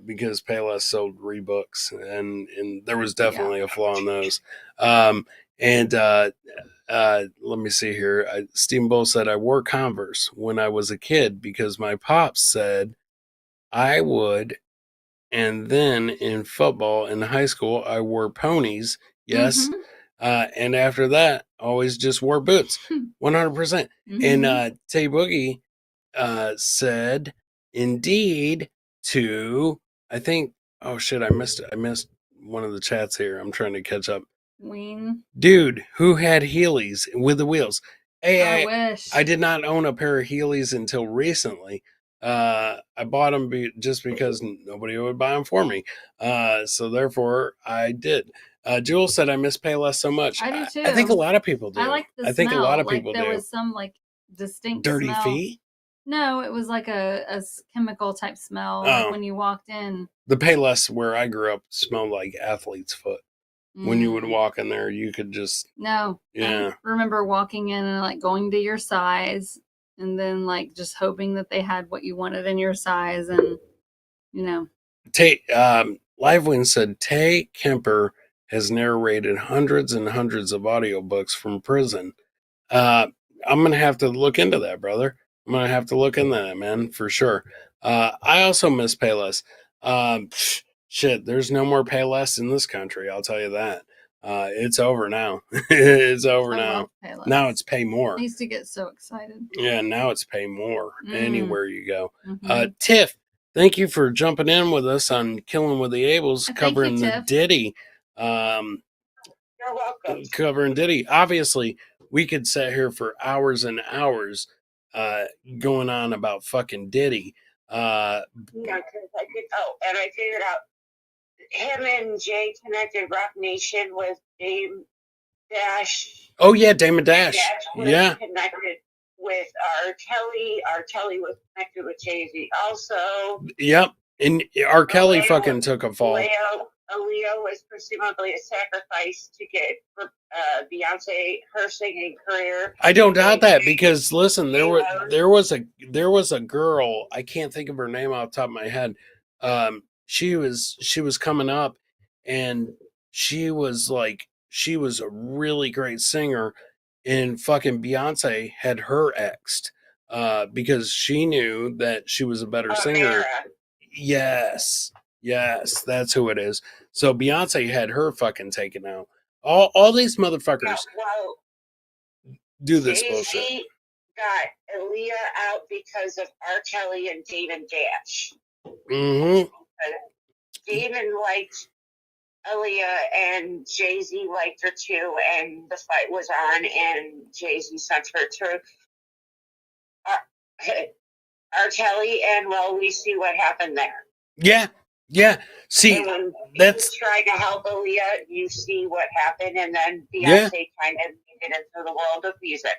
because Payless sold Reeboks, and there was definitely a flaw in those. Let me see here. Stephen Bull said, I wore Converse when I was a kid because my pops said I would. And then in football in high school, I wore ponies. Yes. Mm-hmm. And after that, always just wore boots. 100%. Mm-hmm. And Tay Boogie said, indeed, to, I think, oh shit, I missed one of the chats here. I'm trying to catch up. Ween. Dude, who had Heelys with the wheels? Hey, I wish. I did not own a pair of Heelys until recently. I bought them just because nobody would buy them for me. So therefore, I did. Jewel said, I miss Payless so much. I do too. I think a lot of people do. I like the smell. I think a lot of people there do. There was some like distinct dirty smell. feet? No, it was like a chemical type smell like when you walked in. The Payless where I grew up smelled like athlete's foot. When you would walk in there, you could just... No. Yeah. I remember walking in and like going to your size and then like just hoping that they had what you wanted in your size and, Livewin said, Tay Kemper has narrated hundreds and hundreds of audiobooks from prison. I'm going to have to look into that, brother. I'm going to have to look into that, man, for sure. I also miss Payless. Shit, there's no more Payless in this country, I'll tell you that. It's over now. It's over now. Now it's pay more. I used to get so excited. Yeah, now it's pay more anywhere you go. Tiff, thank you for jumping in with us on Killin with the Ables, covering the Diddy. You're welcome. Covering Diddy. Obviously, we could sit here for hours and hours going on about fucking Diddy. Yeah, because and I figured out him and Jay connected Rock Nation with Dame Dash. Oh yeah, Damon Dash. Yeah. Connected with R. Kelly. R. Kelly was connected with Jay-Z also. Yep. And R. Kelly fucking took a fall. Aaliyah was presumably a sacrifice to get Beyonce her singing career. I don't doubt that because listen, there was a girl, I can't think of her name off the top of my head. She was coming up and she was a really great singer, and fucking Beyonce had her exed because she knew that she was a better singer. Yes, that's who it is. So Beyonce had her fucking taken out. All these motherfuckers do this bullshit. Jay-Z got Aaliyah out because of R. Kelly and Damon Dash. Mm-hmm. Damon liked Aaliyah and Jay-Z liked her too, and the fight was on, and Jay-Z sent her to R. Kelly, and we see what happened there. Yeah. See, that's trying to help Aaliyah. You see what happened, and then Beyonce kind of made it into the world of music.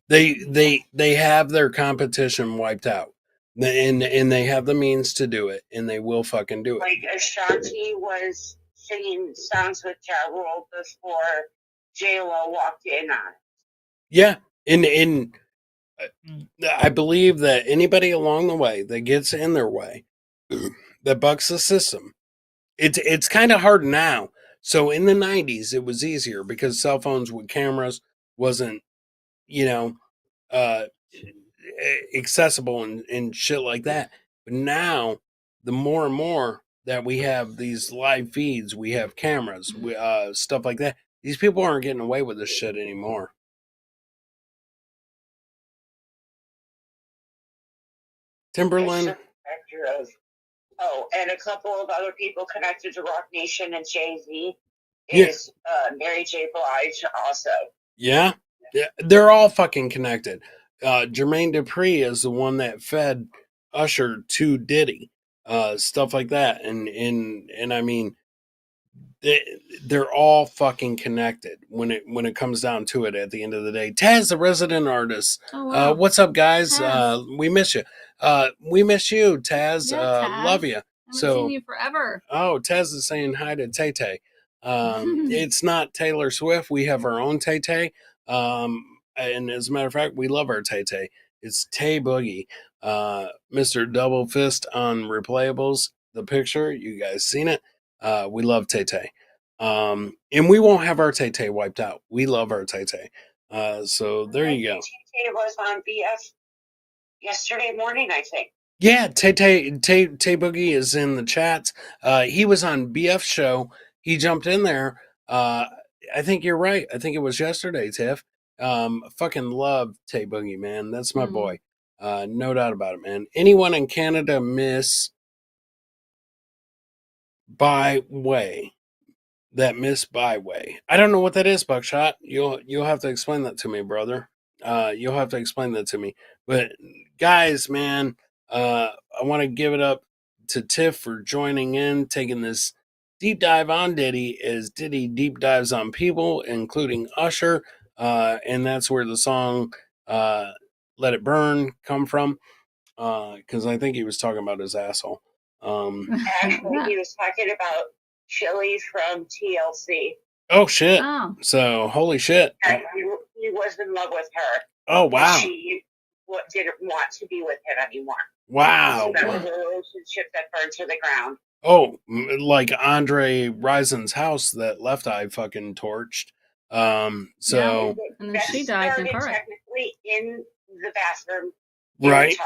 They have their competition wiped out, and they have the means to do it, and they will fucking do it. Like Ashanti was singing songs with Ja Rule before J-Lo walked in on it. Yeah, and I believe that anybody along the way that gets in their way, that bucks the system, It's kind of hard now. So in the 90s, it was easier because cell phones with cameras wasn't, you know, uh, accessible and shit like that. But now, the more and more that we have these live feeds, we have cameras, stuff like that. These people aren't getting away with this shit anymore. Timberland. Oh, and a couple of other people connected to Rock Nation and Jay-Z is Mary J. Blige also. Yeah, they're all fucking connected. Jermaine Dupri is the one that fed Usher to Diddy, stuff like that, and I mean, they're all fucking connected when it comes down to it. At the end of the day, Taz, the resident artist. Oh, wow. What's up, guys? Taz. We miss you. We miss you, Taz. Yeah, Taz. Love you. I haven't seen you forever. Oh, Taz is saying hi to Tay Tay. It's not Taylor Swift. We have our own Tay Tay. And as a matter of fact, we love our Tay Tay. It's Tay Boogie. Mr. Double Fist on Replayables. The picture, you guys seen it. We love Tay Tay. And we won't have our Tay Tay wiped out. We love our Tay Tay. So there you go. Tay was on BF yesterday morning, I think. Yeah, Tay Boogie is in the chat. He was on BF show. He jumped in there. I think you're right. I think it was yesterday, Tiff. Fucking love Tay Boogie, man. That's my boy. No doubt about it, man. Anyone in Canada miss Byway? That Miss Byway. I don't know what that is, Buckshot. You'll have to explain that to me, brother. You'll have to explain that to me. But guys, man, I want to give it up to Tiff for joining in, taking this deep dive on Diddy as Diddy deep dives on people, including Usher. And that's where the song Let It Burn come from. Because I think he was talking about his asshole. Actually, he was talking about Chili from TLC. Oh, shit. Oh. So, holy shit. And he was in love with her. Oh, wow. She didn't want to be with him anymore. Wow. So that was a relationship that burned to the ground. Oh, like Andre Risen's house that Left Eye fucking torched. So. Yeah, and then she died in a car. Technically in the bathroom. Right.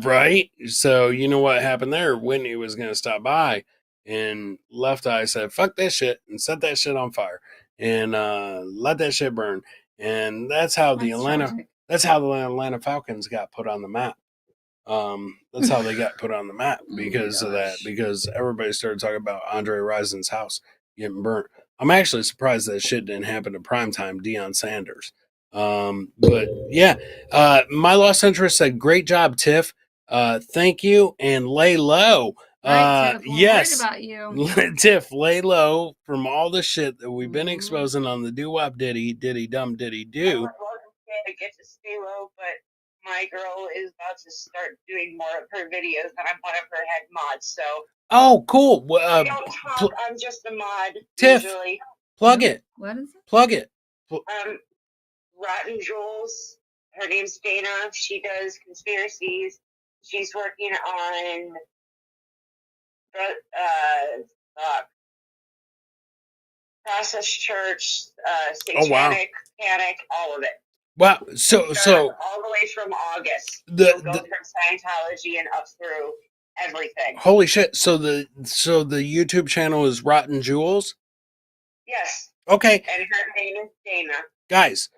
Right. So, you know what happened there? Whitney was going to stop by, and Left Eye said, fuck that shit, and set that shit on fire, and let that shit burn. And that's how the Atlanta Falcons got put on the map. That's how they got put on the map because of that, because everybody started talking about Andre Risen's house getting burnt. I'm actually surprised that shit didn't happen to primetime Deion Sanders. But yeah, My Lost Interest said, great job, Tiff. Thank you, and lay low. Right, Tiff, yes, about you. Tiff, lay low from all the shit that we've been exposing on the doo-wop diddy dum diddy do. I get to stay low, but my girl is about to start doing more of her videos, and I'm one of her head mods. So. Oh, cool. I don't talk. I'm just a mod. Tiff, usually. Plug it. What is it? Plug it. Rotten Jules. Her name's Dana. She does conspiracies. She's working on Process Church, Satanic Panic, all of it. Wow. So all the way from August. Go from Scientology and up through everything. Holy shit. So the YouTube channel is Rotten Jules? Yes. Okay. And her name is Dana. Guys,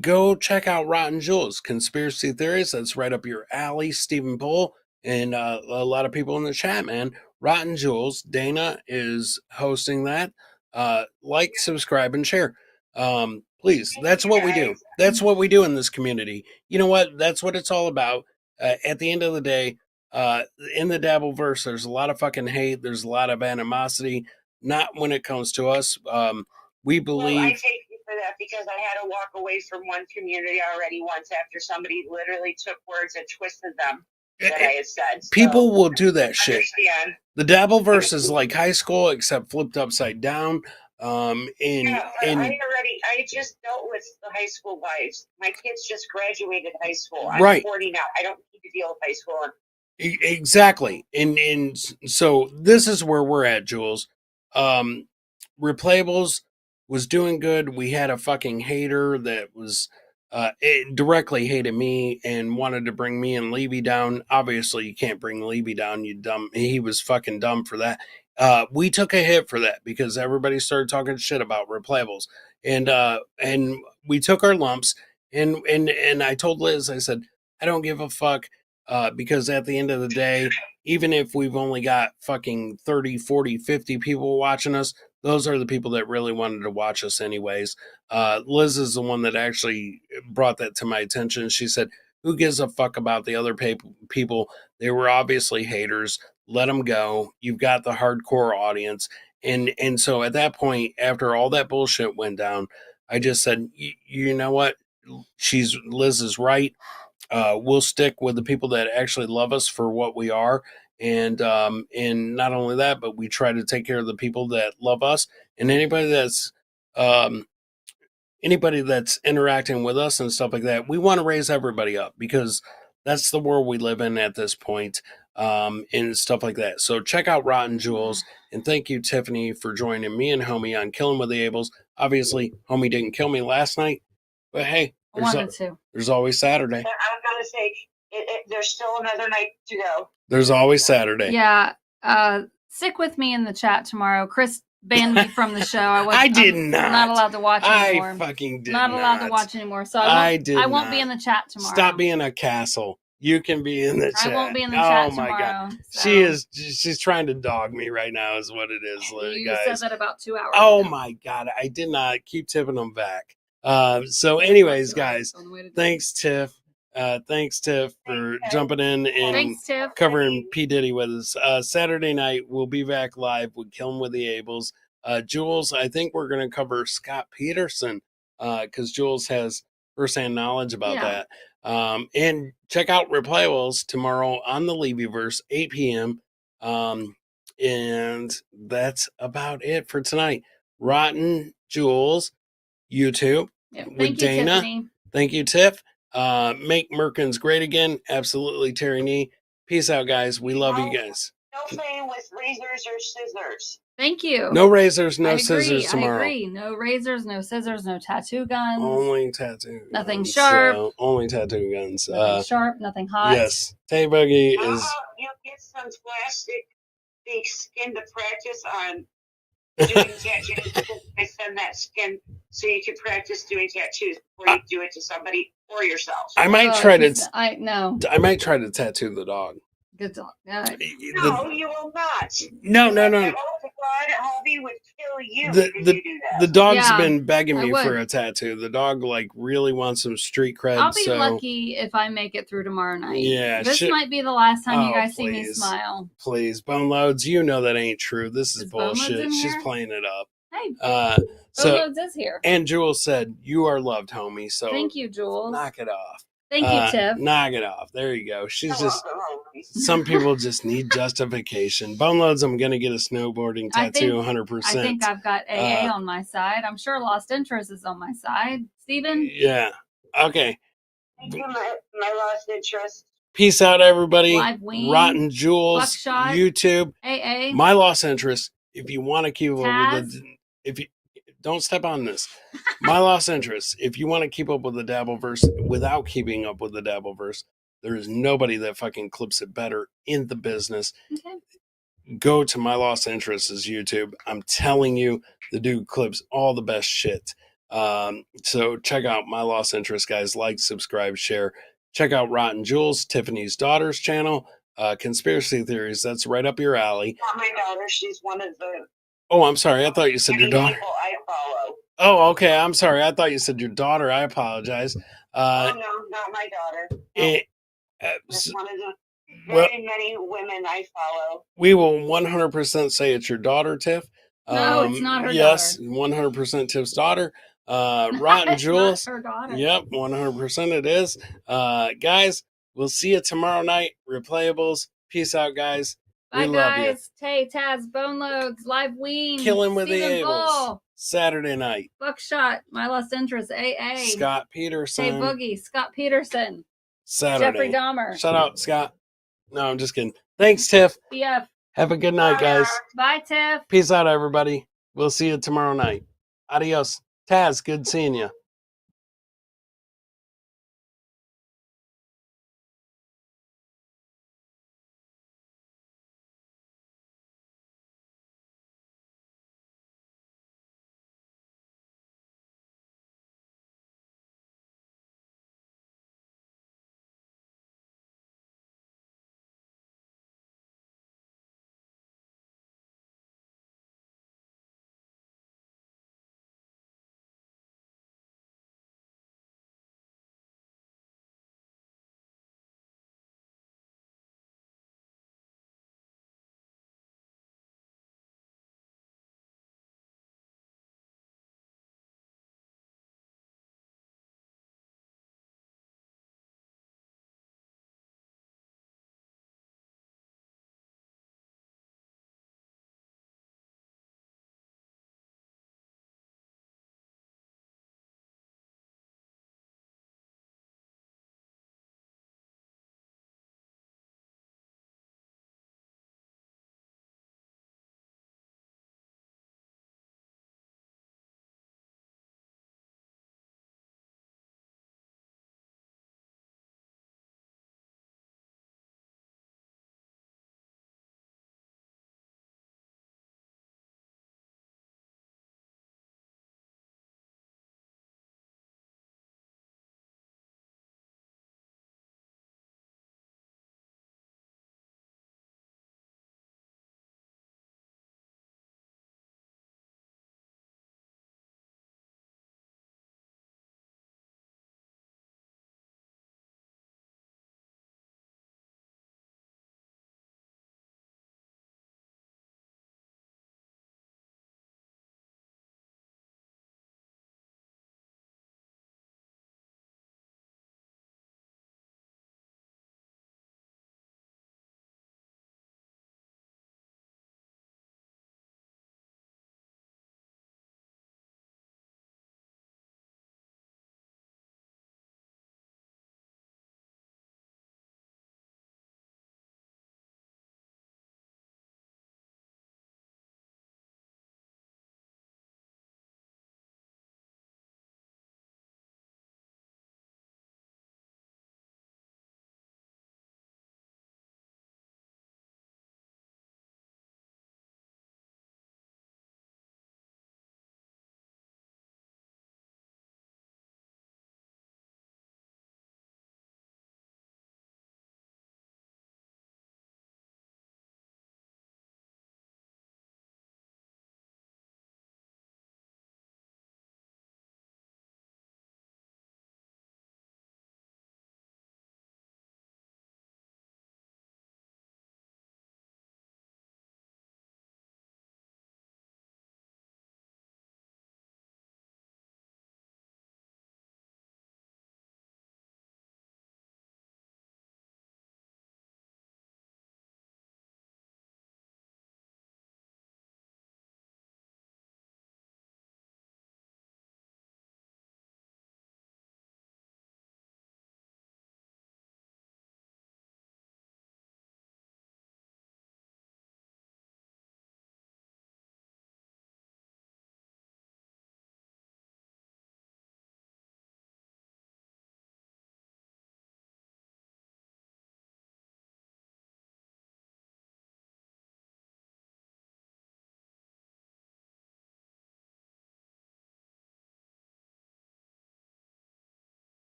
go check out Rotten Jules, conspiracy theories. That's right up your alley, Stephen Bull, and a lot of people in the chat, man. Rotten Jules, Dana is hosting that. Like, subscribe, and share. Please, that's what we do. That's what we do in this community. You know what? That's what it's all about. At the end of the day, in the Dabbleverse, there's a lot of fucking hate. There's a lot of animosity. Not when it comes to us. We believe. Well, I take you for that because I had to walk away from one community already once after somebody literally took words and twisted them that I had said. People will do that shit. Understand. The Dabbleverse is like high school except flipped upside down. I just dealt with the high school lives. My kids just graduated high school. I'm 40 now. I don't need to deal with high school. Exactly. And so this is where we're at, Jules. Replayables was doing good. We had a fucking hater that was directly hated me and wanted to bring me and Levy down. Obviously, you can't bring Levy down, you dumb. He was fucking dumb for that. We took a hit for that because everybody started talking shit about replayables. And we took our lumps and I told Liz, I said, I don't give a fuck. Because at the end of the day, even if we've only got fucking 30, 40, 50 people watching us, those are the people that really wanted to watch us anyways. Liz is the one that actually brought that to my attention. She said, who gives a fuck about the other people? They were obviously haters. Let them go. You've got the hardcore audience. And so at that point, after all that bullshit went down, I just said, you know what? Liz is right. We'll stick with the people that actually love us for what we are. And not only that, but we try to take care of the people that love us and um, anybody that's interacting with us and stuff like that. We want to raise everybody up because that's the world we live in at this point, and stuff like that. So check out Rotten Jewels, and thank you, Tiffany, for joining me and Homey on Killin with the Ables. Obviously, Homey didn't kill me last night, but hey, there's always Saturday. I'm gonna say there's still another night to go. There's always Saturday. Yeah. Stick with me in the chat tomorrow. Chris banned me from the show. I'm not allowed to watch anymore. I fucking did not allowed to watch anymore. So I won't be in the chat tomorrow. Stop being a castle. You can be in the chat. I won't be in the chat tomorrow. Oh my god. So. She's trying to dog me right now is what it is, you guys. said that about 2 hours ago. ago. My god, I did not keep tipping them back. So anyways, guys, thanks Tiff. Thanks Tiff for jumping in and covering P. Diddy with us. Saturday night we'll be back live with Killin with the Ables. Jules, I think we're going to cover Scott Peterson because Jules has firsthand knowledge about that. And check out Replayables tomorrow on the Levyverse, 8 p.m. And that's about it for tonight. Rotten Jules, YouTube with Dana. Tiffany. Thank you, Tiff. Make Merkins great again. Absolutely, Terry Nee. Peace out, guys. We love you guys. No playing with razors or scissors. Thank you. No razors, no scissors tomorrow. I agree. No razors, no scissors, no tattoo guns. Only tattoo. Nothing sharp. Only tattoo guns. Nothing sharp, nothing hot. Yes. Tay Buggy is. You get some plastic fake skin to practice on doing tattoos. I send that skin so you can practice doing tattoos before you do it to somebody or yourself. I might try to. I might try to tattoo the dog. Good dog. No, you will not. No. God, Homey would kill you if you do that. The dog's been begging me for a tattoo. The dog really wants some street cred. I'll be lucky if I make it through tomorrow night. Yeah, this might be the last time you guys see me smile. Please, Bone Loads, you know that ain't true. This is bullshit. She's playing it up. Hey, Bone Loads is here. And Jules said, "You are loved, Homey." So thank you, Jules. Knock it off. Thank you, Tiff. Knock it off. There you go. She's just. Some people just need justification. Bone Loads, I'm going to get a snowboarding tattoo 100%. I think I've got AA on my side. I'm sure Lost Interest is on my side. Steven? Yeah. Okay. Thank you, my Lost Interest. Peace out, everybody. Live Ween, Rotten Jewels, Buckshot, YouTube, AA. My Lost Interest. If you want to keep up with the... Don't step on this. My Lost Interest. If you want to keep up with the Dabbleverse without keeping up with the Dabbleverse, there is nobody that fucking clips it better in the business. Okay. Go to My Lost Interest's YouTube. I'm telling you, the dude clips all the best shit. So check out My Lost Interest, guys. Like, subscribe, share. Check out Rotten Jewels, Tiffany's daughter's channel. Conspiracy theories. That's right up your alley. Not my daughter. She's one of the... Oh, I'm sorry. I thought you said your daughter. People I follow. Oh, okay. I'm sorry. I thought you said your daughter. I apologize. Oh, no, not my daughter. No. That's one of the many women I follow. We will 100% say it's your daughter, Tiff. No, it's not her daughter. Yes, 100% Tiff's daughter. Rotten Jewels. Not her daughter. Yep, 100% it is. Guys, we'll see you tomorrow night. Replayables. Peace out, guys. Bye, we love you. Tay, Taz, Bone Loads, Live Ween, Killin with the Ables. Saturday night. Buckshot, My Lost Interest, AA. Scott Peterson. Tay Boogie, Scott Peterson. Saturday. Jeffrey Dahmer. Shout out, Scott. No, I'm just kidding. Thanks, Tiff. Yeah. Have a good night, guys. Bye, Tiff. Peace out, everybody. We'll see you tomorrow night. Adios. Taz, good seeing you.